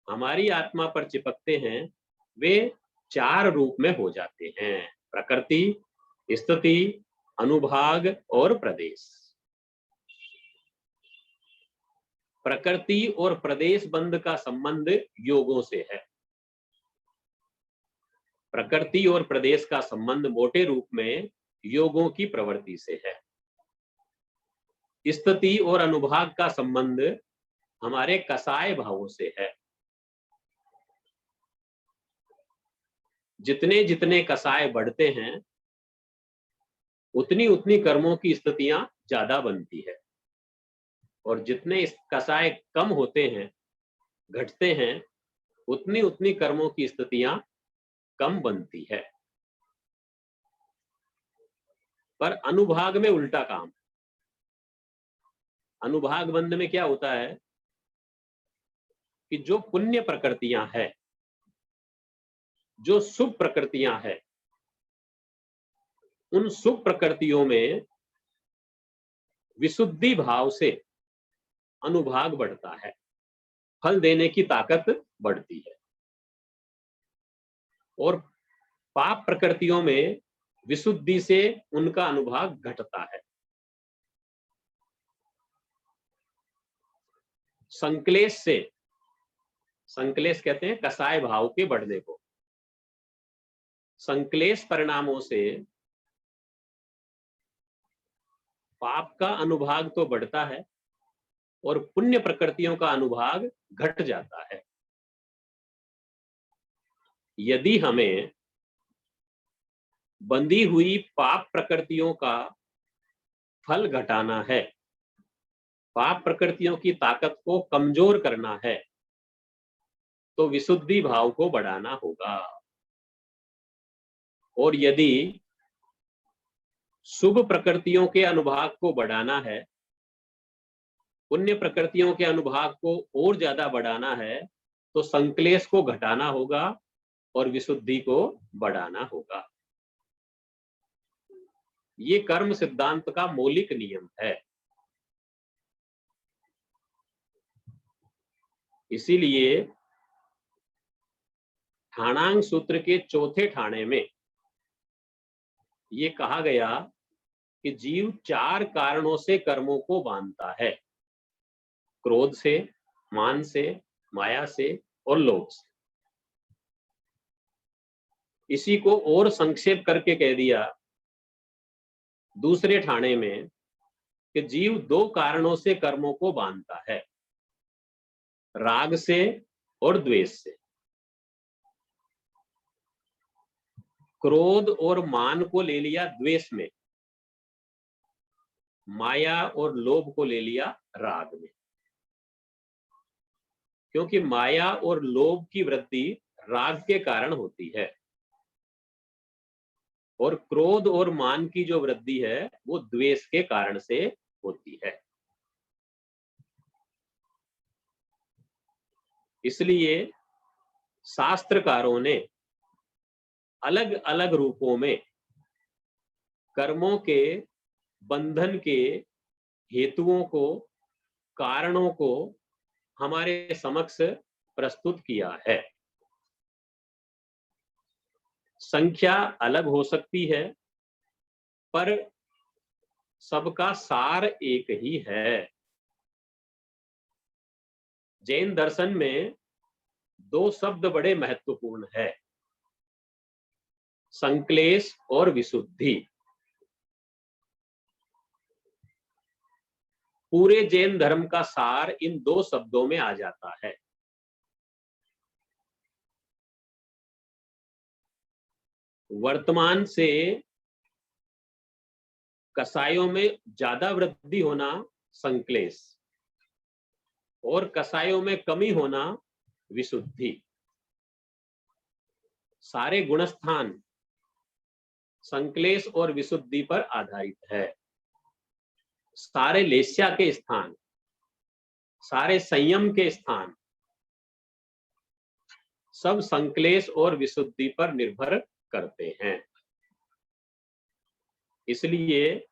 हमारी आत्मा पर चिपकते हैं, वे 4 रूप में हो जाते हैं: प्रकृति, स्थिति, अनुभाग और प्रदेश। प्रकृति और प्रदेश बंध का संबंध योगों से है। प्रकृति और प्रदेश का संबंध मोटे रूप में योगों की प्रवृत्ति से है। स्थिति और अनुभाग का संबंध हमारे कसाय भावों से है। जितने जितने कसाय बढ़ते हैं, उतनी उतनी कर्मों की स्थितियां ज्यादा बनती है। और जितने कसाय कम होते हैं, घटते हैं, उतनी उतनी कर्मों की स्थितियां कम बनती है। पर अनुभाग में उल्टा काम। अनुभाग बंध में क्या होता है कि जो पुण्य प्रकृतियां हैं, जो शुभ प्रकृतियां हैं, उन शुभ प्रकृतियों में विशुद्धि भाव से अनुभाग बढ़ता है, फल देने की ताकत बढ़ती है। और पाप प्रकृतियों में विशुद्धि से उनका अनुभाग घटता है। संक्लेश से, संक्लेश कहते हैं कसाय भाव के बढ़ने को। संक्लेश परिणामों से पाप का अनुभाग तो बढ़ता है और पुण्य प्रकृतियों का अनुभाग घट जाता है। यदि हमें बंधी हुई पाप प्रकृतियों का फल घटाना है, पाप प्रकृतियों की ताकत को कमजोर करना है, तो विशुद्धि भाव को बढ़ाना होगा। और यदि शुभ प्रकृतियों के अनुभाग को बढ़ाना है, पुण्य प्रकृतियों के अनुभाग को और ज्यादा बढ़ाना है, तो संक्लेश को घटाना होगा और विशुद्धि को बढ़ाना होगा। ये कर्म सिद्धांत का मौलिक नियम है। इसीलिए ठाणांग सूत्र के 4थे ठाणे में ये कहा गया कि जीव 4 कारणों से कर्मों को बांधता है: क्रोध से, मान से, माया से और लोभ से। इसी को और संक्षेप करके कह दिया दूसरे ठाणे में कि जीव 2 कारणों से कर्मों को बांधता है: राग से और द्वेष से। क्रोध और मान को ले लिया द्वेष में, माया और लोभ को ले लिया राग में। क्योंकि माया और लोभ की वृद्धि राग के कारण होती है और क्रोध और मान की जो वृद्धि है वो द्वेष के कारण से होती है। इसलिए शास्त्रकारों ने अलग अलग रूपों में कर्मों के बंधन के हेतुओं को, कारणों को हमारे समक्ष प्रस्तुत किया है। संख्या अलग हो सकती है, पर सबका सार एक ही है। जैन दर्शन में दो शब्द बड़े महत्वपूर्ण है, संक्लेश और विशुद्धि। पूरे जैन धर्म का सार इन दो शब्दों में आ जाता है। वर्तमान से कसायों में ज्यादा वृद्धि होना संक्लेश और कसायों में कमी होना विशुद्धि। सारे गुणस्थान संक्लेश और विशुद्धि पर आधारित है। सारे लेस्या के स्थान, सारे संयम के स्थान सब संक्लेश और विशुद्धि पर निर्भर करते हैं। इसलिए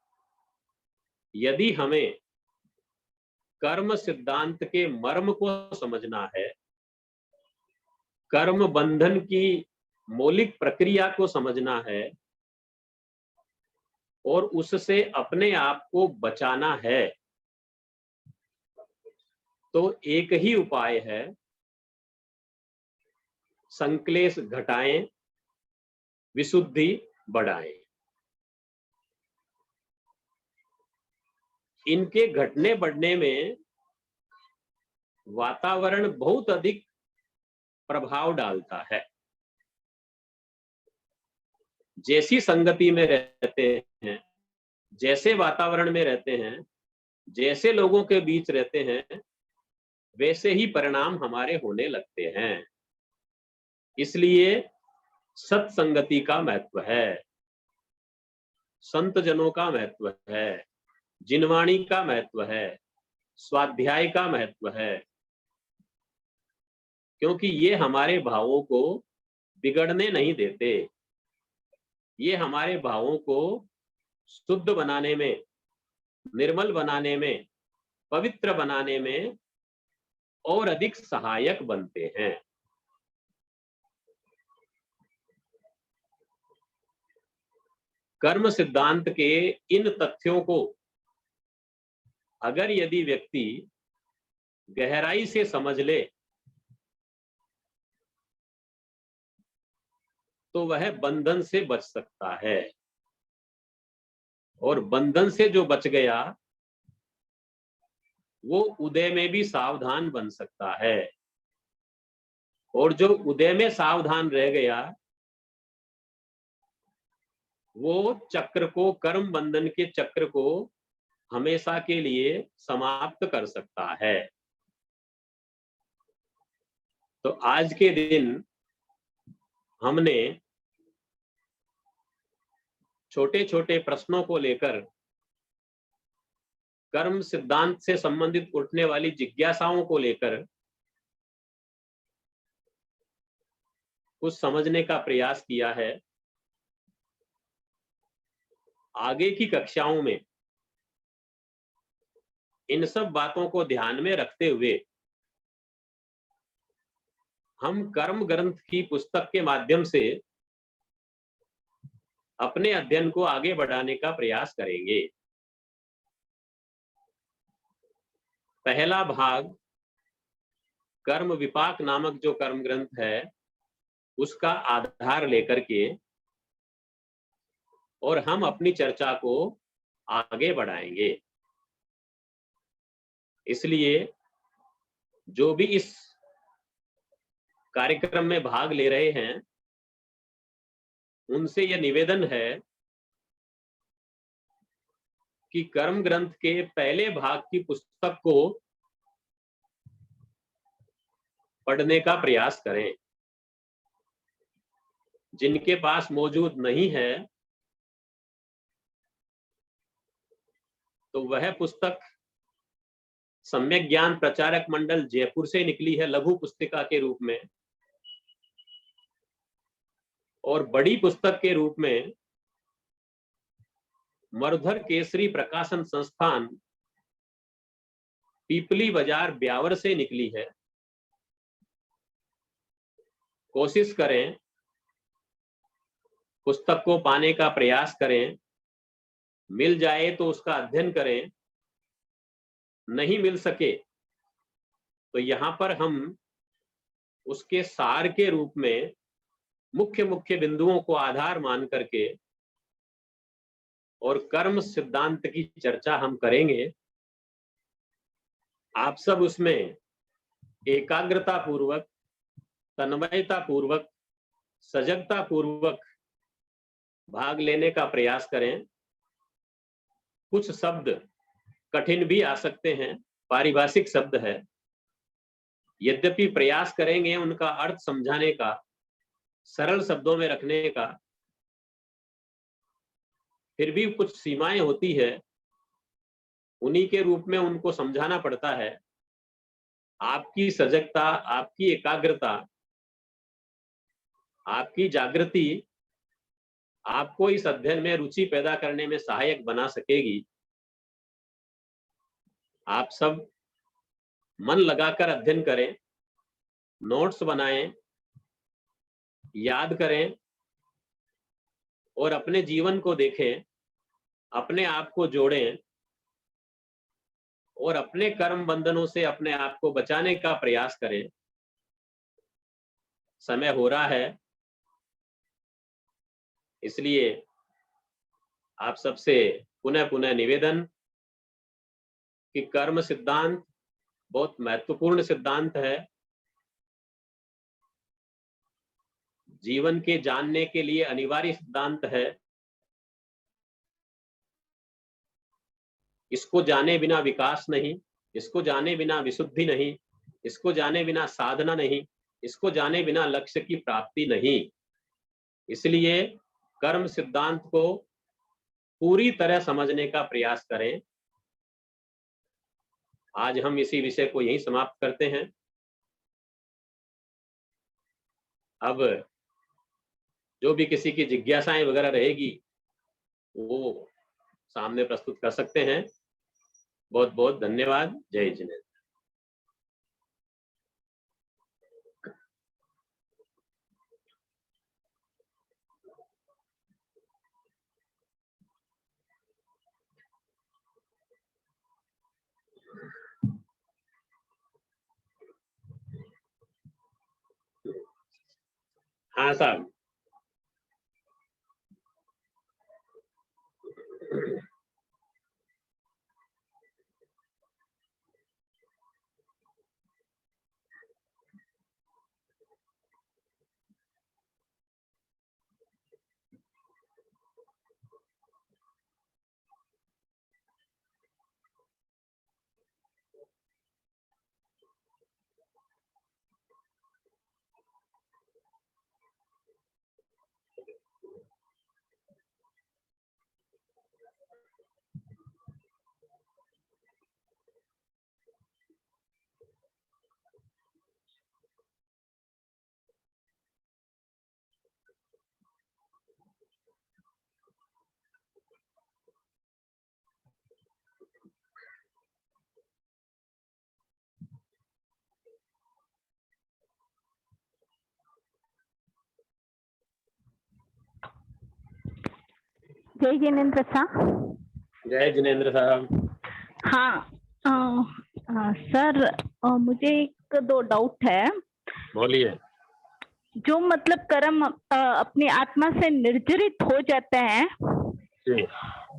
यदि हमें कर्म सिद्धांत के मर्म को समझना है, कर्म बंधन की मौलिक प्रक्रिया को समझना है और उससे अपने आप को बचाना है, तो एक ही उपाय है, संक्लेश घटाएं, विशुद्धि बढ़ाएं। इनके घटने बढ़ने में वातावरण बहुत अधिक प्रभाव डालता है। जैसी संगति में रहते हैं, जैसे वातावरण में रहते हैं, जैसे लोगों के बीच रहते हैं, वैसे ही परिणाम हमारे होने लगते हैं। इसलिए सत्संगति का महत्व है, संत जनों का महत्व है, जिनवाणी का महत्व है, स्वाध्याय का महत्व है, क्योंकि ये हमारे भावों को बिगड़ने नहीं देते। ये हमारे भावों को शुद्ध बनाने में, निर्मल बनाने में, पवित्र बनाने में और अधिक सहायक बनते हैं। कर्म सिद्धांत के इन तथ्यों को अगर यदि व्यक्ति गहराई से समझ ले तो वह बंधन से बच सकता है, और बंधन से जो बच गया वो उदय में भी सावधान बन सकता है, और जो उदय में सावधान रह गया वो चक्र को, कर्म बंधन के चक्र को हमेशा के लिए समाप्त कर सकता है। तो आज के दिन हमने छोटे छोटे प्रश्नों को लेकर कर्म सिद्धांत से संबंधित उठने वाली जिज्ञासाओं को लेकर कुछ समझने का प्रयास किया है। आगे की कक्षाओं में इन सब बातों को ध्यान में रखते हुए हम कर्म ग्रंथ की पुस्तक के माध्यम से अपने अध्ययन को आगे बढ़ाने का प्रयास करेंगे। पहला भाग कर्म विपाक नामक जो कर्म ग्रंथ है उसका आधार लेकर के और हम अपनी चर्चा को आगे बढ़ाएंगे। इसलिए जो भी इस कार्यक्रम में भाग ले रहे हैं उनसे यह निवेदन है कि कर्म ग्रंथ के पहले भाग की पुस्तक को पढ़ने का प्रयास करें। जिनके पास मौजूद नहीं है तो वह पुस्तक सम्यक ज्ञान प्रचारक मंडल जयपुर से निकली है लघु पुस्तिका के रूप में, और बड़ी पुस्तक के रूप में मरुधर केसरी प्रकाशन संस्थान पीपली बाजार ब्यावर से निकली है। कोशिश करें, पुस्तक को पाने का प्रयास करें, मिल जाए तो उसका अध्ययन करें, नहीं मिल सके तो यहां पर हम उसके सार के रूप में मुख्य मुख्य बिंदुओं को आधार मान करके और कर्म सिद्धांत की चर्चा हम करेंगे। आप सब उसमें एकाग्रता पूर्वक, तन्मयता पूर्वक, सजगता पूर्वक भाग लेने का प्रयास करें। कुछ शब्द कठिन भी आ सकते हैं, पारिभाषिक शब्द है, यद्यपि प्रयास करेंगे उनका अर्थ समझाने का, सरल शब्दों में रखने का। फिर भी कुछ सीमाएं होती है, उन्हीं के रूप में उनको समझाना पड़ता है। आपकी सजगता, आपकी एकाग्रता, आपकी जागृति आपको इस अध्ययन में रुचि पैदा करने में सहायक बना सकेगी। आप सब मन लगाकर अध्ययन करें, नोट्स बनाएं, याद करें और अपने जीवन को देखें, अपने आप को जोड़ें और अपने कर्म बंधनों से अपने आप को बचाने का प्रयास करें। समय हो रहा है, इसलिए आप सबसे पुनः पुनः निवेदन कि कर्म सिद्धांत बहुत महत्वपूर्ण सिद्धांत है। जीवन के जानने के लिए अनिवार्य सिद्धांत है। इसको जाने बिना विकास नहीं, इसको जाने बिना विशुद्धि नहीं, इसको जाने बिना साधना नहीं, इसको जाने बिना लक्ष्य की प्राप्ति नहीं। इसलिए कर्म सिद्धांत को पूरी तरह समझने का प्रयास करें। आज हम इसी विषय को यहीं समाप्त करते हैं। अब जो भी किसी की जिज्ञासाएं वगैरह रहेगी वो सामने प्रस्तुत कर सकते हैं। बहुत बहुत धन्यवाद। जय जिनेन्द्र। हाँ साहब। जय जिनेन्द्र साहब। जय जिनेन्द्र साहब। हाँ सर, मुझे एक दो डाउट है। बोलिए। जो मतलब कर्म अपनी आत्मा से निर्जरित हो जाते हैं जी।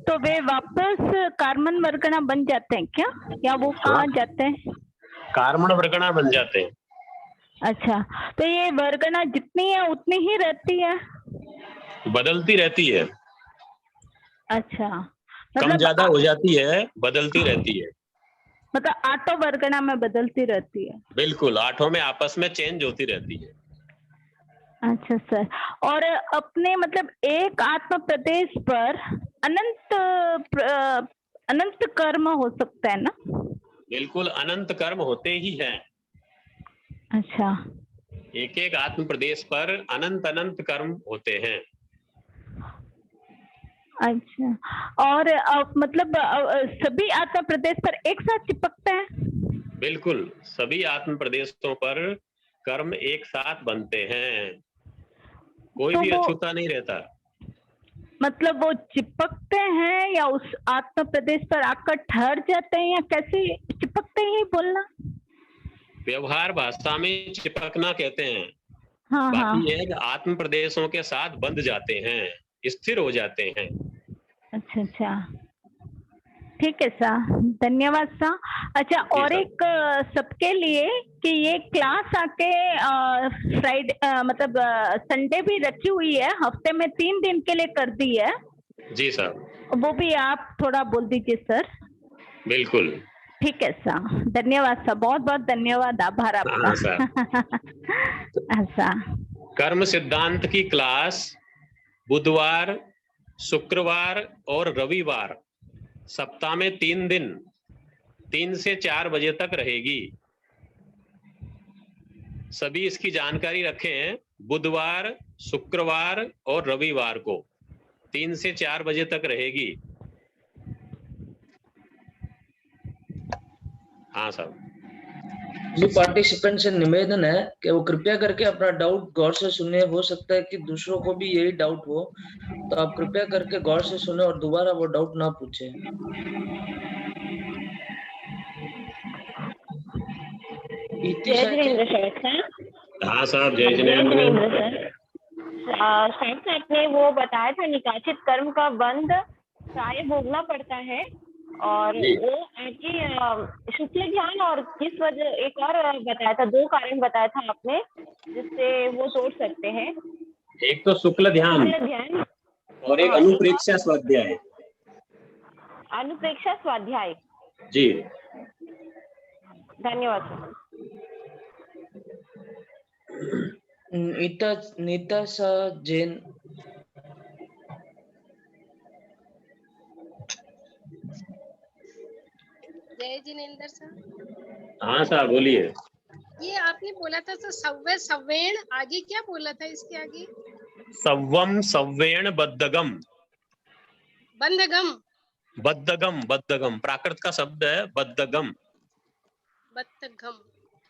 तो वे वापस कार्मन वर्गणा बन जाते हैं क्या, या वो कहाँ जाते हैं? कार्मण वर्गणा बन जाते हैं। अच्छा, तो ये वर्गणा जितनी है उतनी ही रहती है? बदलती रहती है। अच्छा, कम मतलब ज्यादा हो जाती है, बदलती रहती है। मतलब आठों वर्गणा में बदलती रहती है? बिल्कुल, आठों में आपस में चेंज होती रहती है। अच्छा सर, और अपने मतलब एक आत्म प्रदेश पर अनंत कर्म हो सकता है ना? बिल्कुल अनंत कर्म होते ही हैं। अच्छा एक एक आत्म प्रदेश पर अनंत अनंत कर्म होते हैं। अच्छा। और मतलब सभी आत्मा प्रदेश पर एक साथ चिपकते हैं? बिल्कुल सभी आत्म प्रदेशों पर कर्म एक साथ बनते हैं, कोई तो भी वो अछूता नहीं रहता। मतलब वो चिपकते हैं या उस आत्म प्रदेश पर आकर ठहर जाते हैं, या कैसे चिपकते हैं बोलना? व्यवहार भाषा में चिपकना कहते हैं। हाँ हाँ। बाकी यह है कि आत्म प्रदेशों के साथ बंध जाते हैं, स्थिर हो जाते हैं। अच्छा अच्छा, ठीक है सा, धन्यवाद सा। अच्छा, जी और सर। एक सबके लिए कि ये क्लास आके फ्राइडे मतलब संडे भी रखी हुई है, हफ्ते में 3 दिन के लिए कर दी है, जी सर। वो भी आप थोड़ा बोल दीजिए सर। बिल्कुल। ठीक है सा, धन्यवाद सा, बहुत बहुत धन्यवाद, आभार आपका। हाँ सर। ऐसा कर्म सिद्धांत की क्लास बुधवार, शुक्रवार और रविवार सप्ताह में 3 दिन 3 से 4 बजे तक रहेगी। सभी इसकी जानकारी रखें। बुधवार, शुक्रवार और रविवार को 3 से 4 बजे तक रहेगी। हाँ साहब। सभी पार्टिसिपेंट से निवेदन है कि वो कृपया करके अपना डाउट गौर से सुने। हो सकता है कि दूसरों को भी यही डाउट हो, तो आप कृपया करके गौर से सुने और दोबारा वो डाउट ना पूछे। जय जिनेंद्र सर। हाँ साहब, जय जय जिनेंद्र। जिनेंद्र सर। सर आपने वो बताया था निकाचित कर्म का बंध प्राय भोगना पड़ता है, और जी। वो आगे शुक्ल ध्यान और किस वजह, एक और बताया था, 2 कारण बताया था आपने जिससे वो तोड़ सकते हैं। एक तो शुक्ल ध्यान शुक्ल ध्यान और एक हाँ, अनुप्रेक्षा स्वाध्याय। अनुप्रेक्षा स्वाध्याय। जी। धन्यवाद सर। नीता सा जैन। जय जिनेंद्र सर। हाँ साहब बोलिए। ये आपने बोला था तो सव्य सव्वेण, आगे क्या बोला था इसके आगे? सव्वम सव्वेण बद्धगम। बंधगम। बद्धगम, बद्धगम प्राकृत का शब्द है बद्धगम। बद्धगम।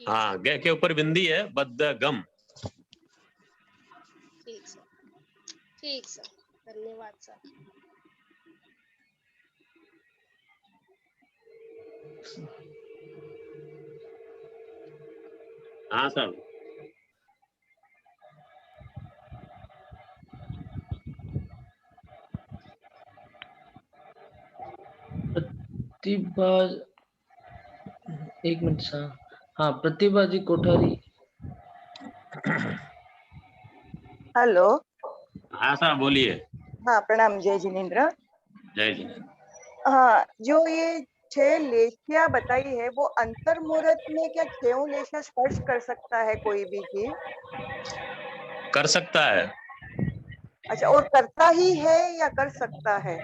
ठीक हाँ, है, ग के ऊपर बिंदी है, बद्धगम। ठीक सर, ठीक सर, धन्यवाद सर। हाँ साहब। प्रतिभा, एक मिनट सा। हाँ, प्रतिभा जी कोठारी। हेलो। हाँ साहब बोलिए। हाँ, प्रणाम, जय जिनेंद्र। जय जिनेंद्र। हाँ, जो ये 6 लेशिया बताई है, वो अंतर्मुहूर्त में क्या 6 लेशिया स्पर्श कर सकता है कोई भी जीव? कर सकता है। अच्छा, और करता ही है या कर सकता है?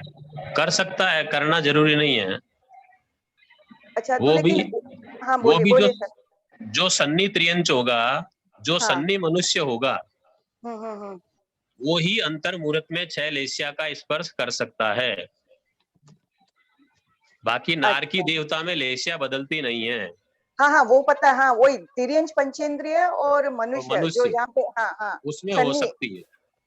कर सकता है, करना जरूरी नहीं है। अच्छा, तो वो भी लेकिन हाँ, वो बोलिए भी बोलिए सर। जो सन्नी त्रियंच होगा, जो हाँ। सन्नी मनुष्य होगा, हम्म। वो ही अंतर मुहूर्त में 6 लेशिया का स्पर्श कर सकता है। बाकी नार की अच्छा, देवता में लेशिया बदलती नहीं है। हाँ हाँ, वो पता है। हाँ, वही तिर्यंच पंचेंद्रिय और और मनुष्य जो मनुष्य यहाँ पे, हाँ हाँ, उसमें हो सन्नी। सकती है।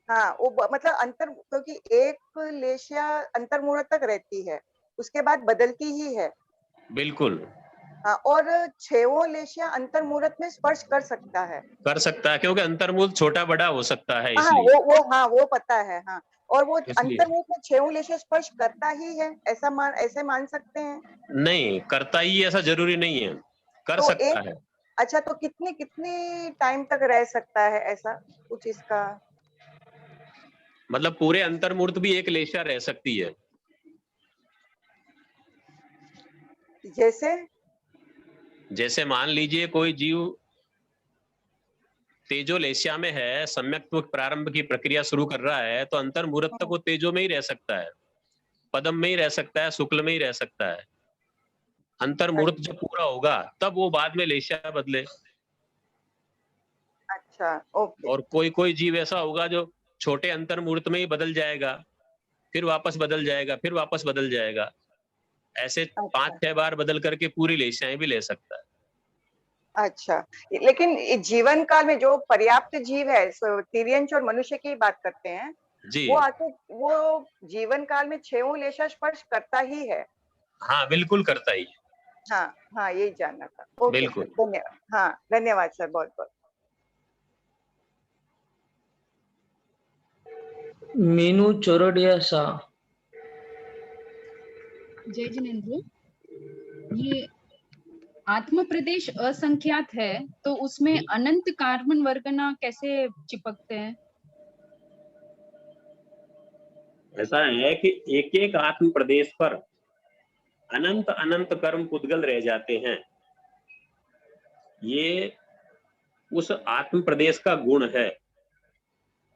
हाँ, वो मतलब अंतर, क्योंकि एक लेशिया अंतर्मुहूर्त तक रहती है, उसके बाद बदलती ही है। बिल्कुल हाँ, और 6 लेशिया अंतर्मुहूर्त में स्पर्श कर सकता है। कर सकता है, क्योंकि अंतर्मुहूर्त छोटा बड़ा हो सकता है, हाँ, इसलिए वो पता है। हाँ, और वो इसलिए अंतर्मुहूर्त में 6 लेशिया स्पर्श करता ही है, ऐसे मान सकते हैं। नहीं करता ही ऐसा जरूरी नहीं है, कर तो सकता एक, है। अच्छा, तो कितने कितने टाइम तक रह सकता है ऐसा कुछ इसका? मतलब पूरे अंतर्मुहूर्त भी एक लेशिया रह सकती है। जैसे जैसे मान लीजिए कोई जीव तेजो लेशिया में है, सम्यक्त्व प्रारंभ की प्रक्रिया शुरू कर रहा है, तो अंतर्मुहूर्त तक वो तेजो में ही रह सकता है, पदम में ही रह सकता है, शुक्ल में ही रह सकता है। अंतर्मुहूर्त जब पूरा होगा तब वो बाद में लेशिया बदले। अच्छा, ओके। और कोई कोई जीव ऐसा होगा जो छोटे अंतर्मुहूर्त में ही बदल जाएगा, फिर वापस बदल जाएगा, फिर वापस बदल जाएगा। ऐसे 5-6 बार बदल करके पूरी लेशियाएं भी ले सकता है। अच्छा, लेकिन जीवन काल में जो पर्याप्त जीव है, तिर्यंच और मनुष्य की बात करते हैं, जी वो आके वो जीवन काल में 6 लेशा स्पर्श करता ही है। हाँ, बिल्कुल करता ही है। हाँ हाँ, यही जानना था। ओके सर, बिल्कुल। धन्यवाद। हाँ, धन्यवाद सर, बहुत बहुत। मीनू चोरडिया शाह। जय जिनेन्द्र, ये आत्म प्रदेश असंख्यात है तो उसमें अनंत कार्बन वर्गना कैसे चिपकते हैं? ऐसा है कि एक एक आत्म प्रदेश पर अनंत अनंत कर्म पुद्गल रह जाते हैं। ये उस आत्म प्रदेश का गुण है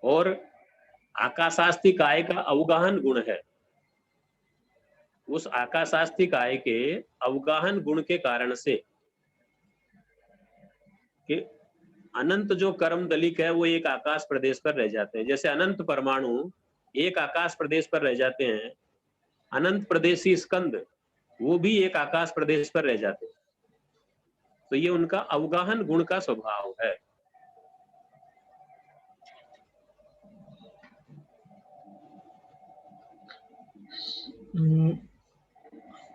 और आकाशास्ति काय का अवगाहन गुण है। उस आकाशास्ति काय के अवगाहन गुण के कारण से कि अनंत जो कर्म दलिक है वो एक आकाश प्रदेश पर रह जाते हैं। जैसे अनंत परमाणु एक आकाश प्रदेश पर रह जाते हैं, अनंत प्रदेशी स्कंद वो भी एक आकाश प्रदेश पर रह जाते हैं। तो ये उनका अवगाहन गुण का स्वभाव है।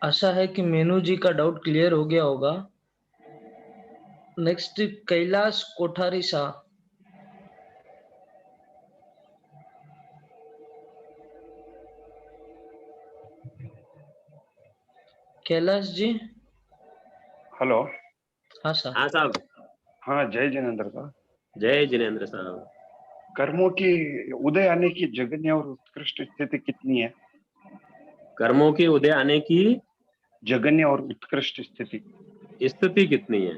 आशा है कि मेनू जी का डाउट क्लियर हो गया होगा। नेक्स्ट कैलाश कोठारी शाह। कैलाश जी। हेलो। हाँ सर। हाँ साहब। हाँ, जय जिनेन्द्र साहब। जय जिनेन्द्र साहब। कर्मों की उदय आने की जघन्य और उत्कृष्ट स्थिति कितनी है? कर्मों के उदय आने की जघन्य और उत्कृष्ट स्थिति कितनी है?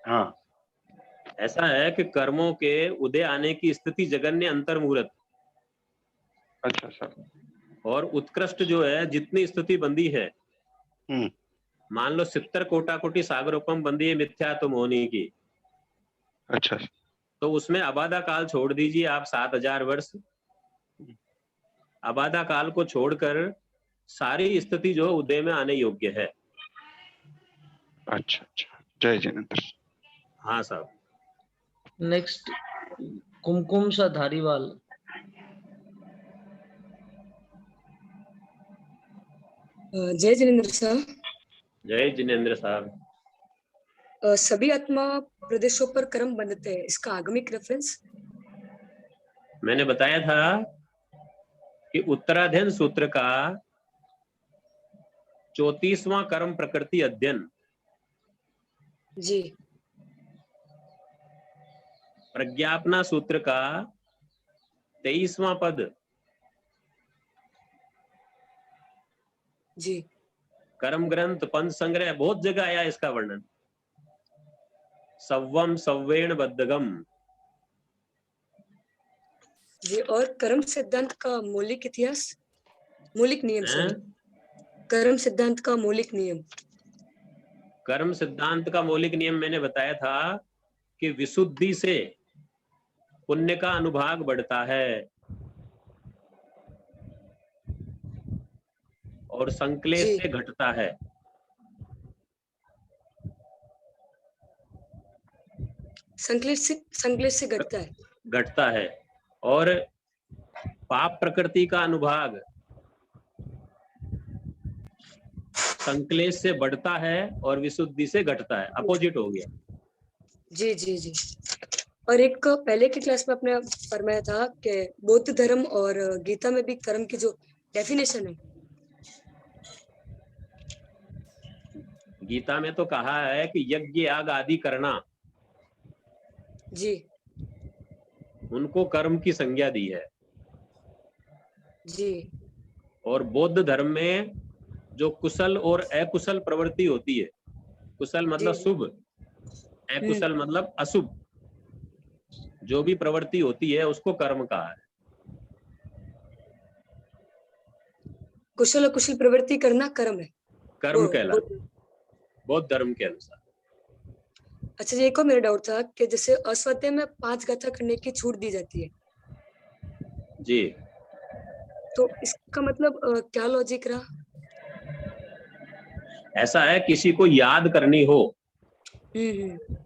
हाँ। ऐसा है कि कर्मों के उदय आने की स्थिति जघन्य अंतर्मुहूर्त। अच्छा सर। और उत्कृष्ट जो है जितनी स्थिति बंदी है, मान लो 70 कोटि सागरोपम बंदी है मिथ्या तो मोहनी की। अच्छा। तो उसमें अबाधा काल छोड़ दीजिए आप 7000 वर्ष। अबाधा काल को छोड़कर सारी स्थिति जो उदय में आने योग्य है। अच्छा अच्छा, जय जिनेन्द्र। हाँ साहब। नेक्स्ट कुमकुम सा धारीवाल। जय जिनेन्द्र साहब। जय जिनेन्द्र साहब। सभी आत्मा प्रदेशों पर कर्म बंधते हैं, इसका आगमिक रेफरेंस? मैंने बताया था कि उत्तराध्ययन सूत्र का 34वां कर्म प्रकृति अध्ययन जी। प्रज्ञापना सूत्र का 23वां पद जी। कर्म ग्रंथ पंच संग्रह बहुत जगह आया इसका वर्णन। सव्वम सव्वेण बद्धगम। जी। और कर्म सिद्धांत का मौलिक इतिहास, मौलिक नियम, सॉरी, कर्म सिद्धांत का मौलिक नियम। कर्म सिद्धांत का मौलिक नियम मैंने बताया था कि विशुद्धि से पुण्य का अनुभाग बढ़ता है और संक्लेश से घटता है। संक्लेश से घटता है। और पाप प्रकृति का अनुभाग संक्लेश से बढ़ता है और विशुद्धि से घटता है। अपोजिट हो गया। जी जी जी। और एक पहले की क्लास में आपने फरमाया था कि बौद्ध धर्म और गीता में भी कर्म की जो डेफिनेशन है, गीता में तो कहा है कि यज्ञ याग आदि करना जी, उनको कर्म की संज्ञा दी है जी। और बौद्ध धर्म में जो कुशल और अकुशल प्रवृत्ति होती है, कुशल मतलब शुभ, अकुशल मतलब अशुभ, जो भी प्रवृत्ति होती है उसको कर्म कहा है। कुशल अकुशल प्रवृत्ति करना कर्म है, कर्म कहलाता है। बौद्ध धर्म के अनुसार। अच्छा, ये को मेरा डाउट था कि जैसे अस्वाध्याय में 5 गाथा करने की छूट दी जाती है, जी, तो इसका मतलब क्या लॉजिक रहा? ऐसा है, किसी को याद करनी हो,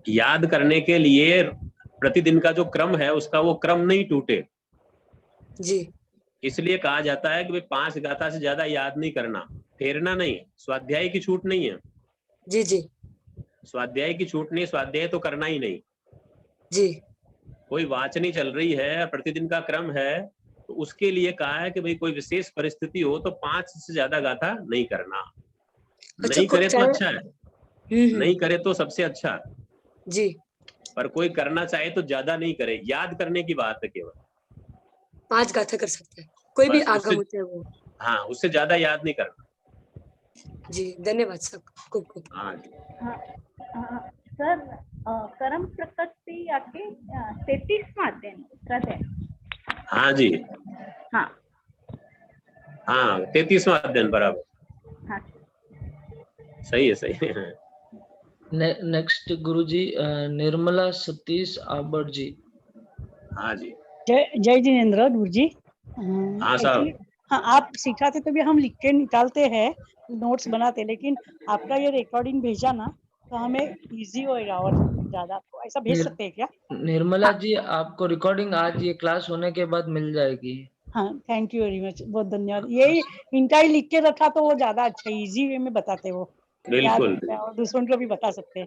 याद करने के लिए प्रतिदिन का जो क्रम है उसका वो क्रम नहीं टूटे, जी इसलिए कहा जाता है कि भाई 5 गाथा से ज्यादा याद नहीं करना, फेरना नहीं। स्वाध्याय की छूट नहीं है, जी जी स्वाध्याय की छूट नहीं, स्वाध्याय तो करना ही नहीं। जी कोई वाचनी चल रही है, प्रतिदिन का क्रम है, तो उसके लिए कहा है कि भाई कोई विशेष परिस्थिति हो तो 5 से ज्यादा गाथा नहीं करना। अच्छा, नहीं करे तो चाहे- अच्छा है, नहीं करे तो सबसे अच्छा, जी पर कोई करना चाहे तो ज्यादा नहीं करे। याद करने की बात है केवल, 5 गाथा कर सकते हैं, कोई भी बस आगम उससे- होते हैं वो। हाँ, उससे ज्यादा याद नहीं करना। जी धन्यवाद सर, खूब हाँ जी। सर कर्म प्रकृति आके 33वां अध्याय उत्तराध्याय। हाँ जी, हाँ हाँ 33वां अध्ययन बराबर, हाँ सही है, सही है। नेक्स्ट गुरुजी निर्मला सतीश आबर जी। हाँ जी, जय जिनेन्द्र गुरु जी। हाँ साहब। हाँ, आप सिखाते तो भी हम लिख के निकालते हैं, नोट्स बनाते, लेकिन आपका ये रिकॉर्डिंग भेजा ना तो हमें इजी होएगा और ज्यादा, तो ऐसा भेज सकते हैं क्या? निर्मला जी, आपको रिकॉर्डिंग आज ये क्लास होने के बाद मिल जाएगी। हाँ, थैंक यू वेरी मच, बहुत धन्यवाद। यही इनका ही लिख के रखा तो वो ज्यादा अच्छा, इजी वे में बताते वो, याद बिल्कुल, रहता है और दूसरों को भी बता सकते हैं।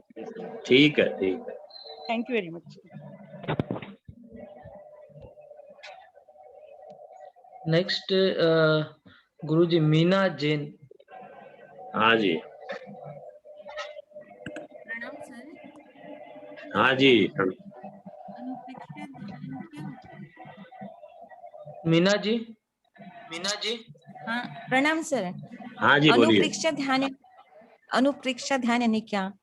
ठीक है, ठीक है। Thank you very much. Next Guruji Meena Jain. हाँ जी, प्रणाम सर। हाँ जी। अनुप्रेक्षा ध्यान क्या होता है? मीना जी, हाँ प्रणाम सर। हाँ जी, बोलिए। अनुप्रेक्षा ध्यान यानी क्या?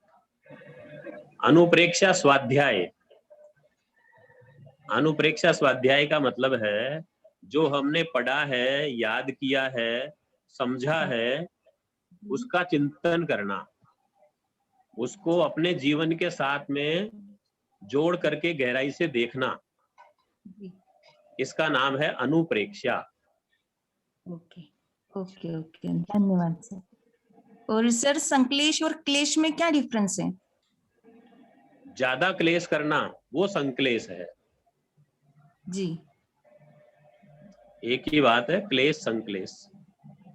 अनुप्रेक्षा स्वाध्याय, अनुप्रेक्षा स्वाध्याय का मतलब है जो हमने पढ़ा है, याद किया है, समझा है, उसका चिंतन करना, उसको अपने जीवन के साथ में जोड़ करके गहराई से देखना, इसका नाम है अनुप्रेक्षा। ओके ओके ओके, धन्यवाद सर। और सर संक्लेश और क्लेश में क्या डिफरेंस है? ज्यादा क्लेश करना वो संक्लेश है जी। एक ही बात है, क्लेश संक्लेश,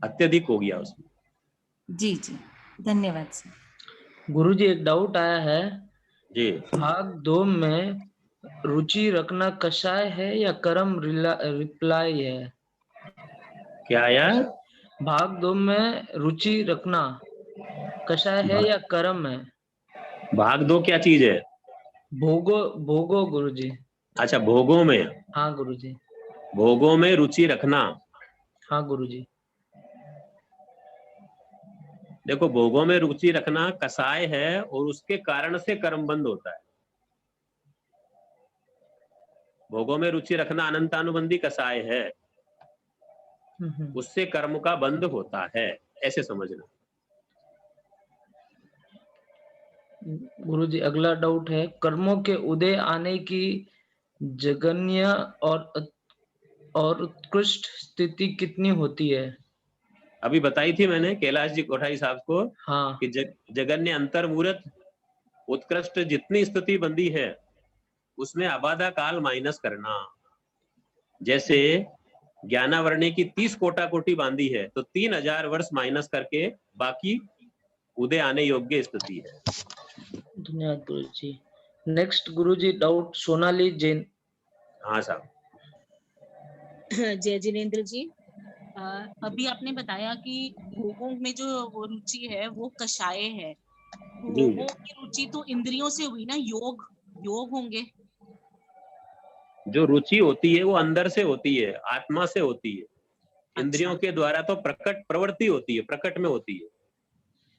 अत्यधिक हो गया उसमें। जी जी, धन्यवाद सर। गुरुजी एक डाउट आया है जी, भाग 2 में रुचि रखना कषाय है या कर्म रिप्लाई है? क्या आया? भाग 2 में रुचि रखना कषाय है या कर्म है? भाग 2 क्या चीज है? भोगो गुरुजी। अच्छा, भोगों में। हाँ गुरुजी। भोगों में रुचि रखना। हाँ गुरुजी। देखो, भोगों में रुचि रखना कसाय है और उसके कारण से कर्म बंद होता है। भोगों में रुचि रखना अनंतानुबंधी कसाय है, उससे कर्म का बंद होता है, ऐसे समझना। गुरुजी अगला डाउट है, कर्मों के उदय आने की जघन्य और उत्कृष्ट स्थिति कितनी होती है? अभी बताई थी मैंने कैलाश जी कोठारी साहब को। हाँ। कि जगन्य अंतर्मूर्त उत्कृष्ट जितनी स्थिति बंदी है उसमें अबाधा काल माइनस करना। जैसे ज्ञानावरणी की 30 कोटि बांधी है तो 3000 वर्ष माइनस करके बाकी उदय आने योग्य स्थिति है। धन्यवाद गुरुजी। नेक्स्ट गुरुजी डाउट सोनाली जैन। हाँ साहब। जय जिनेन्द्र जी, अभी आपने बताया कि भोगों में जो रुचि है वो कषाय है। भोगों की रुचि तो इंद्रियों से हुई ना, योग होंगे। जो रुचि होती है वो अंदर से होती है, आत्मा से होती है। इंद्रियों के द्वारा तो प्रकट प्रवृत्ति होती है, प्रकट में होती है।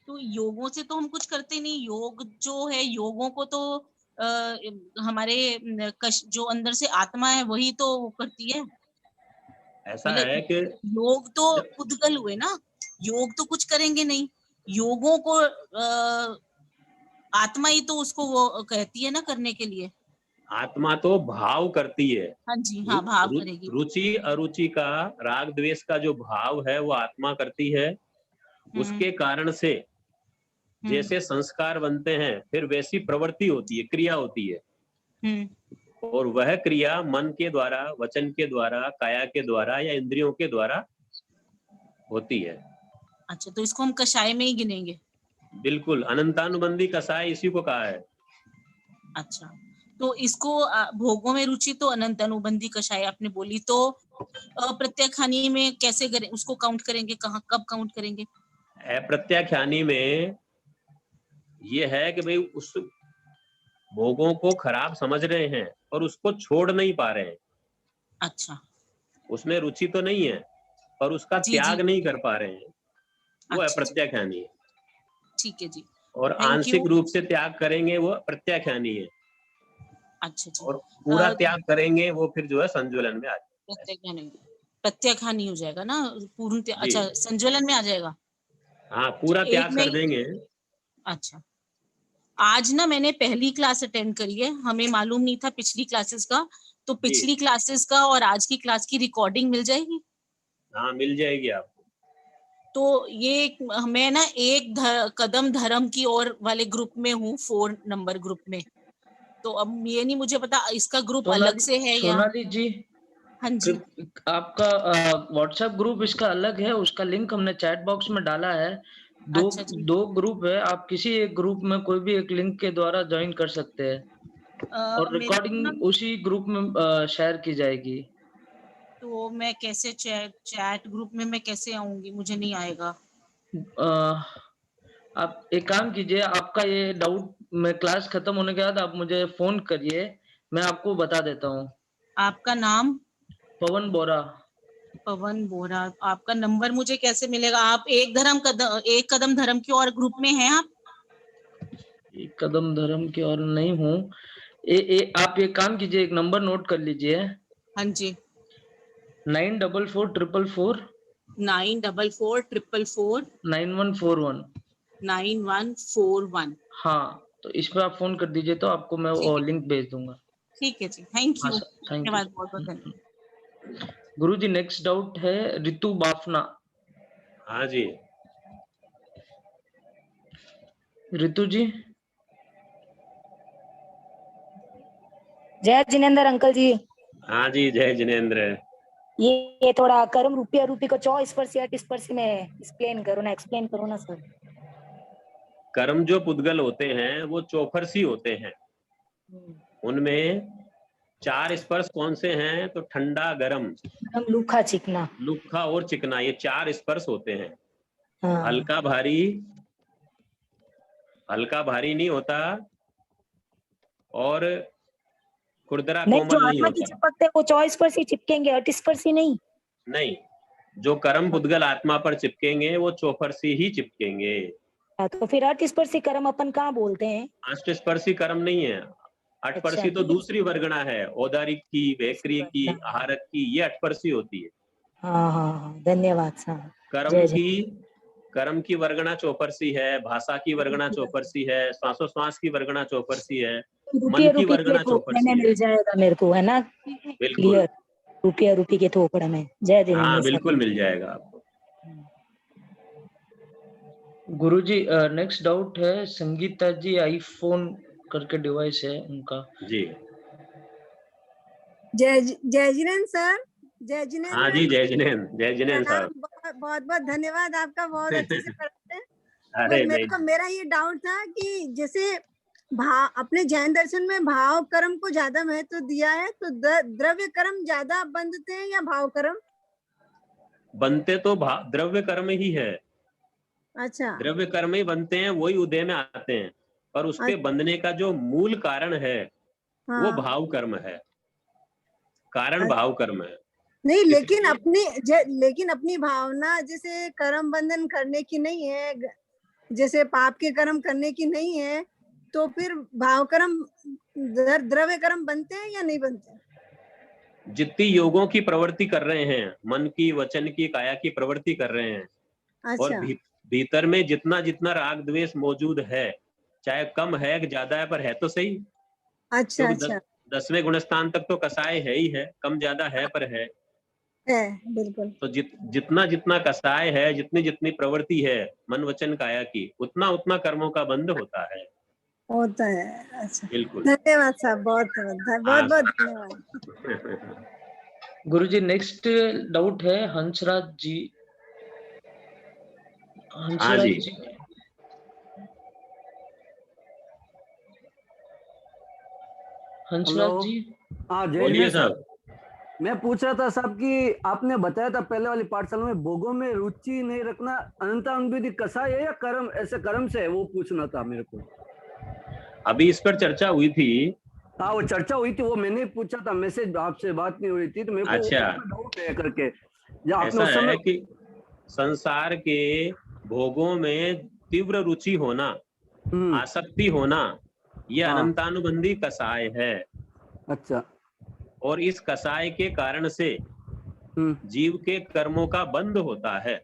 तो योगों से तो हम कुछ करते नहीं। योग जो है, योगों को तो हमारे जो अंदर से आत्मा है वही तो करती है। ऐसा है कि योग तो उद्गल हुए ना, योग तो कुछ करेंगे नहीं। योगों को आत्मा ही तो उसको वो कहती है ना करने के लिए। आत्मा तो भाव करती है। हाँ जी, हाँ भाव करेगी। रुचि अरुचि का, राग द्वेष का जो भाव है वो आत्मा करती है। उसके कारण से जैसे संस्कार बनते हैं, फिर वैसी प्रवृत्ति होती है, क्रिया होती है। और वह क्रिया मन के द्वारा, वचन के द्वारा, काया के द्वारा या इंद्रियों के द्वारा होती है। अच्छा, तो इसको हम कषाय में ही गिनेंगे। बिल्कुल, अनंतानुबंधी कषाय इसी को कहा है। अच्छा, तो इसको भोगों में रुचि तो अनंत अनुबंधी कषाय आपने बोली, तो अप्रत्यक्षानी में कैसे करें, उसको काउंट करेंगे, कहाँ कब काउंट करेंगे? अप्रत्यक्षानी में ये है कि भाई उस भोगों को खराब समझ रहे हैं और उसको छोड़ नहीं पा रहे हैं। अच्छा, उसमें रुचि तो नहीं है पर उसका त्याग नहीं कर पा रहे हैं, वो अप्रत्यक्षानी है। ठीक है जी। और आंशिक रूप से त्याग करेंगे वो प्रत्याख्यानी है। अच्छा जी। और पूरा त्याग करेंगे वो फिर जो है संज्वलन में आ जाएगा। प्रत्याख्यानी हो जाएगा ना, पूर्ण अच्छा संज्वलन में आ जाएगा। हाँ, पूरा त्याग कर देंगे। अच्छा, आज ना मैंने पहली क्लास अटेंड करी है, हमें मालूम नहीं था पिछली क्लासेस का, तो पिछली क्लासेस का और आज की क्लास की रिकॉर्डिंग मिल जाएगी? हाँ, मिल जाएगी आपको। तो ये मैं ना एक कदम धर्म की ओर वाले ग्रुप में हूँ, 4 नंबर ग्रुप में। तो अब ये नहीं मुझे पता इसका ग्रुप अलग से है या? सोनाली जी, हाँ जी, आपका व्हाट्सएप ग्रुप इसका अलग है, उसका लिंक हमने चैट बॉक्स में डाला है। दो ग्रुप है, आप किसी एक ग्रुप में कोई भी एक लिंक के द्वारा ज्वाइन कर सकते हैं और रिकॉर्डिंग उसी ग्रुप में शेयर की जाएगी। तो मैं कैसे चैट ग्रुप में मैं कैसे आऊंगी? मुझे नहीं आएगा। आप एक काम कीजिए, आपका ये डाउट में क्लास खत्म होने के बाद आप मुझे फोन करिए, मैं आपको बता देता हूँ। आपका नाम? पवन बोरा। पवन बोरा। आपका नंबर मुझे कैसे मिलेगा? आप एक कदम धर्म की ओर ग्रुप में हैं आप? एक कदम धर्म की ओर नहीं हूँ। आप एक काम कीजिए, एक नंबर नोट कर लीजिए। हाँ जी। 944444 944444 9141 9141। हाँ, तो इस पे आप फोन कर दीजिए तो आपको मैं वो लिंक भेज दूंगा। ठीक है जी, थैंक यू। धन्यवाद, बहुत बहुत धन्यवाद। गुरुजी, नेक्स्ट डाउट है ऋतु बाफना। हाँ जी, ऋतु जी। जय जिनेंद्र अंकल जी। हाँ जी, जय जिनेंद्र। ये थोड़ा कर्म रूपी अरूपी को चौस्पर्शी अटिस्पर्शी में एक्सप्लेन करो ना सर। कर्म जो पुद्गल होते हैं वो चौफरसी होते हैं। उनमें 4 स्पर्श कौन से हैं? तो ठंडा, गरम, लूखा, चिकना। लूखा और चिकना, ये 4 स्पर्श होते हैं। हाँ। हल्का भारी नहीं होता और खुरदरा कोमल नहीं होता। चिपकते वो 24% चिपकेंगे, 28% नहीं। नहीं, जो कर्म पुद्गल आत्मा पर चिपकेंगे वो चौफरसी ही चिपकेंगे। तो फिर 28% कर्म अपन कहाँ बोलते हैं? अष्टस्पर्शी कर्म नहीं है। 8% तो दूसरी वर्गणा है, औदारिक की, वैक्रिय की, आहारक की, ये 8% होती है। हाँ, धन्यवाद सर। कर्म की वर्गणा चौफरसी है, भाषा की वर्गणा चौफरसी है, श्वासोश्वास की वर्गणा चौफरसी है, मन की वर्गणा चौफरसी है। मिल जाएगा मेरे को, है ना? बिल्कुल, रुपया रूपी के थोपड़ा में। जय जिनेंद्र। हाँ, बिल्कुल मिल जाएगा आपको। गुरुजी, नेक्स्ट डाउट है संगीता जी, आईफोन करके डिवाइस है उनका जी। जय जिनेंद्र सर। जय जिनेंद्र। हाँ जी, जय जिनेंद्र साहब। बहुत बहुत धन्यवाद आपका, बहुत अच्छे से पढ़ते हैं। अरे तो मेरा ये डाउट था कि जैसे अपने जैन दर्शन में भाव कर्म को ज्यादा महत्व दिया है, तो द्रव्य कर्म ज्यादा बंधते हैं या भाव कर्म? बनते तो द्रव्य कर्म ही है। अच्छा, द्रव्य कर्म ही बनते हैं, वही उदय में आते हैं, पर उसके बंधने का जो मूल कारण है वो भाव कर्म है। कारण भाव कर्म है। नहीं, लेकिन अपनी भावना जैसे कर्म बंधन करने की नहीं है, जैसे पाप के कर्म करने की नहीं है, तो फिर भाव कर्म द्रव्य कर्म बनते हैं या नहीं बनते? जितनी योगों की प्रवृत्ति कर रहे हैं, मन की, वचन की, काया की प्रवृत्ति कर रहे हैं, अच्छा। और भीतर में जितना जितना राग द्वेष मौजूद है, चाहे कम है कि ज्यादा है, पर है तो सही। अच्छा क्योंकि अच्छा 10वें गुणस्थान तक तो कसाय है ही है, कम ज्यादा है पर है। है बिल्कुल। तो जितना जितना कसाय है, जितनी जितनी प्रवृत्ति है मन वचन काया की, उतना उतना कर्मों का बंध होता है। होता है। अच्छा बिल्कुल। धन्यवाद साहब, बहुत बहुत बहुत धन्यवाद। गुरुजी नेक्स्ट डाउट है हंसराज जी। हाँ हंसराज जी, जी हंसराज जी हाँ जय बोलिए हिंद साहब। मैं पूछ रहा था साहब कि आपने बताया था पहले वाली पाठशाला में भोगों में रुचि नहीं रखना अनंतानुविधि कसाय है या कर्म, ऐसे कर्म से है, वो पूछना था मेरे को। अभी इस पर चर्चा हुई थी। हाँ वो चर्चा हुई थी, वो मैंने पूछा था, मैसेज आपसे बात नहीं हो रही थी, तो मेरे को अच्छा, डाउट है करके। या आपने ऐसा उस समय है कि संसार के भोगों में तीव्र रुचि होना, आसक्ति होना, यह अनंतानुबंधी कसाय है। अच्छा। और इस कसाय के कारण से जीव के कर्मों का बंध होता है।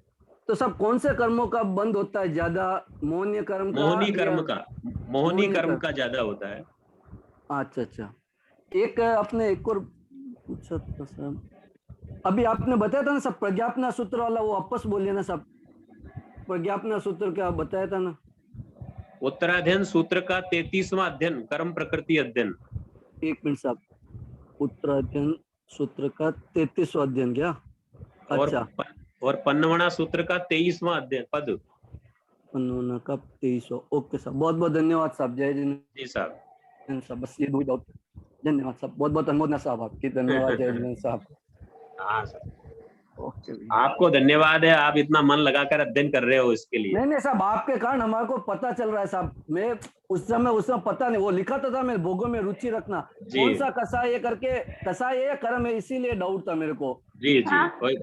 तो सब कौन से कर्मों का बंद होता है ज्यादा? मोहनीय कर्म का? मोहनी कर्म का, मोहनी कर्म कर्म का ज्यादा होता है। अच्छा अच्छा। एक आपने एक और पूछा था सर, अभी आपने बताया था ना सब प्रज्ञापना सूत्र वाला, वो वापस बोलिए ना सब। प्रज्ञापना सूत्र क्या बताया था ना? उत्तराध्ययन सूत्र का 33वां अध्ययन, कर्म प्रकृति अध्ययन। एक मिनट साहब, उत्तराध्ययन सूत्र का 33वां अध्ययन क्या? अच्छा। और पन्नवना सूत्र का 23वां अध्ययन पद। पन्नवना का 23वां। ओके साहब, बहुत बहुत धन्यवाद साहब। जय जी साहब। साहब बस ये दो डाउट। धन्यवाद साहब, बहुत बहुत अनुमोदना साहब आपकी। धन्यवाद जय जिनेन्द्र साहब। हाँ सर, आपको धन्यवाद है, आप इतना मन लगाकर अध्ययन कर रहे हो इसके लिए। नहीं नहीं साहब, आपके कारण हमारे को पता चल रहा है साहब। मैं उस समय पता नहीं, वो लिखा था मैं भोगों में रुचि रखना, कौन सा कसाय है करके, कसाय है या कर्म है, इसीलिए डाउट था मेरे को। जी जी कोई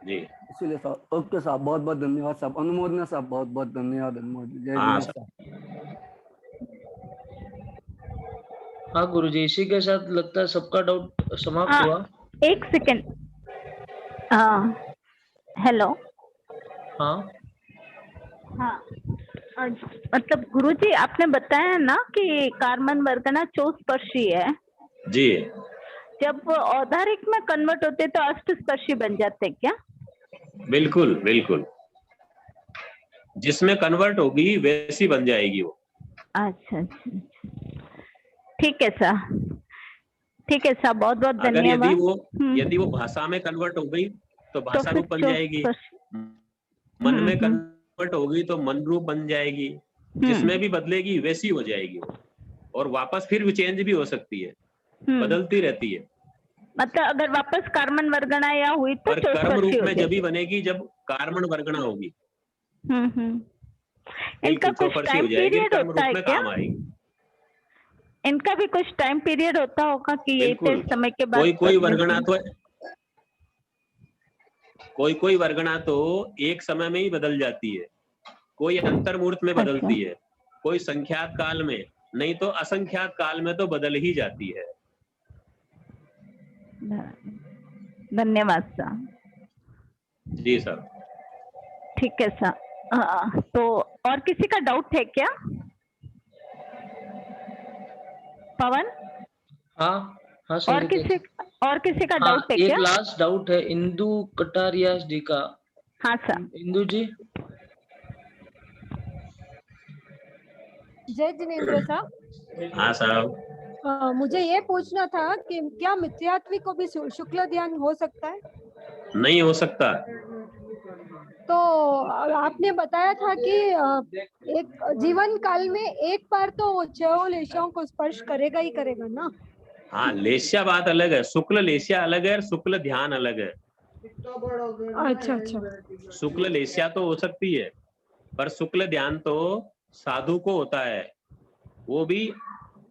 जी, इसीलिए साहब। ओके साहब, बहुत बहुत धन्यवाद साहब। अनुमोदना साहब, बहुत बहुत धन्यवाद। अनुमोदना। जय हाँ जिनेन्द्र साहब। हाँ गुरुजी, इसी के साथ लगता है सबका डाउट समाप्त हुआ। एक सेकेंड। हेलो। हाँ हाँ मतलब गुरुजी आपने बताया ना कि कार्मन वर्गना चौस्पर्शी है जी। जब वो औदारिक में कन्वर्ट होते तो अष्टस्पर्शी बन जाते क्या? बिल्कुल बिल्कुल, जिसमें कन्वर्ट होगी वैसी बन जाएगी वो। अच्छा अच्छा, ठीक है सर, ठीक है सर, बहुत बहुत अगर धन्यवाद। यदि वो भाषा में कन्वर्ट हो गई तो भाषा रूप बन जाएगी, मन में कन्वर्ट होगी तो मन रूप बन जाएगी, जिसमें भी बदलेगी वैसी हो जाएगी वो। और वापस फिर भी चेंज भी हो सकती है, बदलती रहती है। मतलब अगर वापस कार्मन वर्गना या हुई तो पर कर्म रूप में जब भी बनेगी जब कार्मन वर्गना होगी। इनका कुछ टाइम पीरियड होता है क्या? इनका भी कुछ टाइम पीरियड होता होगा कि ये इतने समय के बाद? कोई वर्गना तो एक समय में ही बदल जाती है, कोई अंतर्मूर्त में बदलती है, कोई संख्यात काल में, नहीं तो असंख्यात काल में तो बदल ही जाती है। धन्यवाद सर। जी सर। ठीक है सर। तो और किसी का डाउट है क्या? पवन? हाँ हाँ और किसी का डाउट है एक क्या? लास्ट डाउट है इंदु कटारिया जी का। हाँ सर। इंदु जी। जय जिनेन्द्र साहब। हाँ साहब। मुझे ये पूछना था कि क्या मिथ्यात्वी को भी शुक्ल ध्यान हो सकता है? नहीं हो सकता। तो आपने बताया था कि एक जीवन काल में एक बार तो वो छह लेशाओं को स्पर्श करेगा ही करेगा ना? हाँ, लेश्या बात अलग है, शुक्ल लेश्या अलग है, शुक्ल ध्यान अलग है। अच्छा अच्छा। शुक्ल लेश्या तो हो सकती है, पर शुक्ल ध्यान तो साधु को होता है, वो भी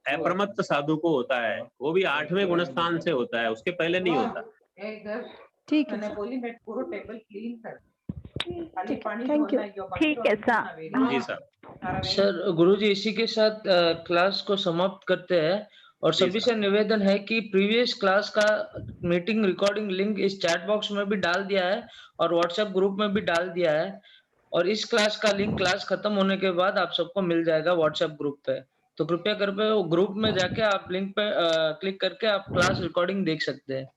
अप्रमत्त साधु को होता है, वो भी 8वें गुणस्थान से होता है, उसके पहले नहीं होता। ठीक है, थैंक यू। ठीक है सर। जी सर। सर गुरुजी इसी के साथ क्लास को समाप्त करते हैं और सभी से निवेदन है कि प्रीवियस क्लास का मीटिंग रिकॉर्डिंग लिंक इस चैट बॉक्स में भी डाल दिया है और व्हाट्सएप ग्रुप में भी डाल दिया है। और इस क्लास का लिंक क्लास खत्म होने के बाद आप सबको मिल जाएगा व्हाट्सएप ग्रुप पे। तो कृपया करके वो ग्रुप में जाके आप लिंक पे क्लिक करके आप क्लास रिकॉर्डिंग देख सकते हैं।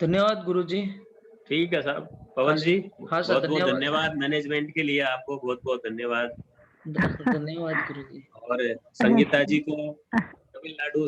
धन्यवाद गुरुजी। ठीक है साहब। पवन जी हाँ सर, बहुत बहुत धन्यवाद। धन्यवाद मैनेजमेंट के लिए, आपको बहुत बहुत धन्यवाद। धन्यवाद गुरुजी। और संगीता जी को तमिलनाडु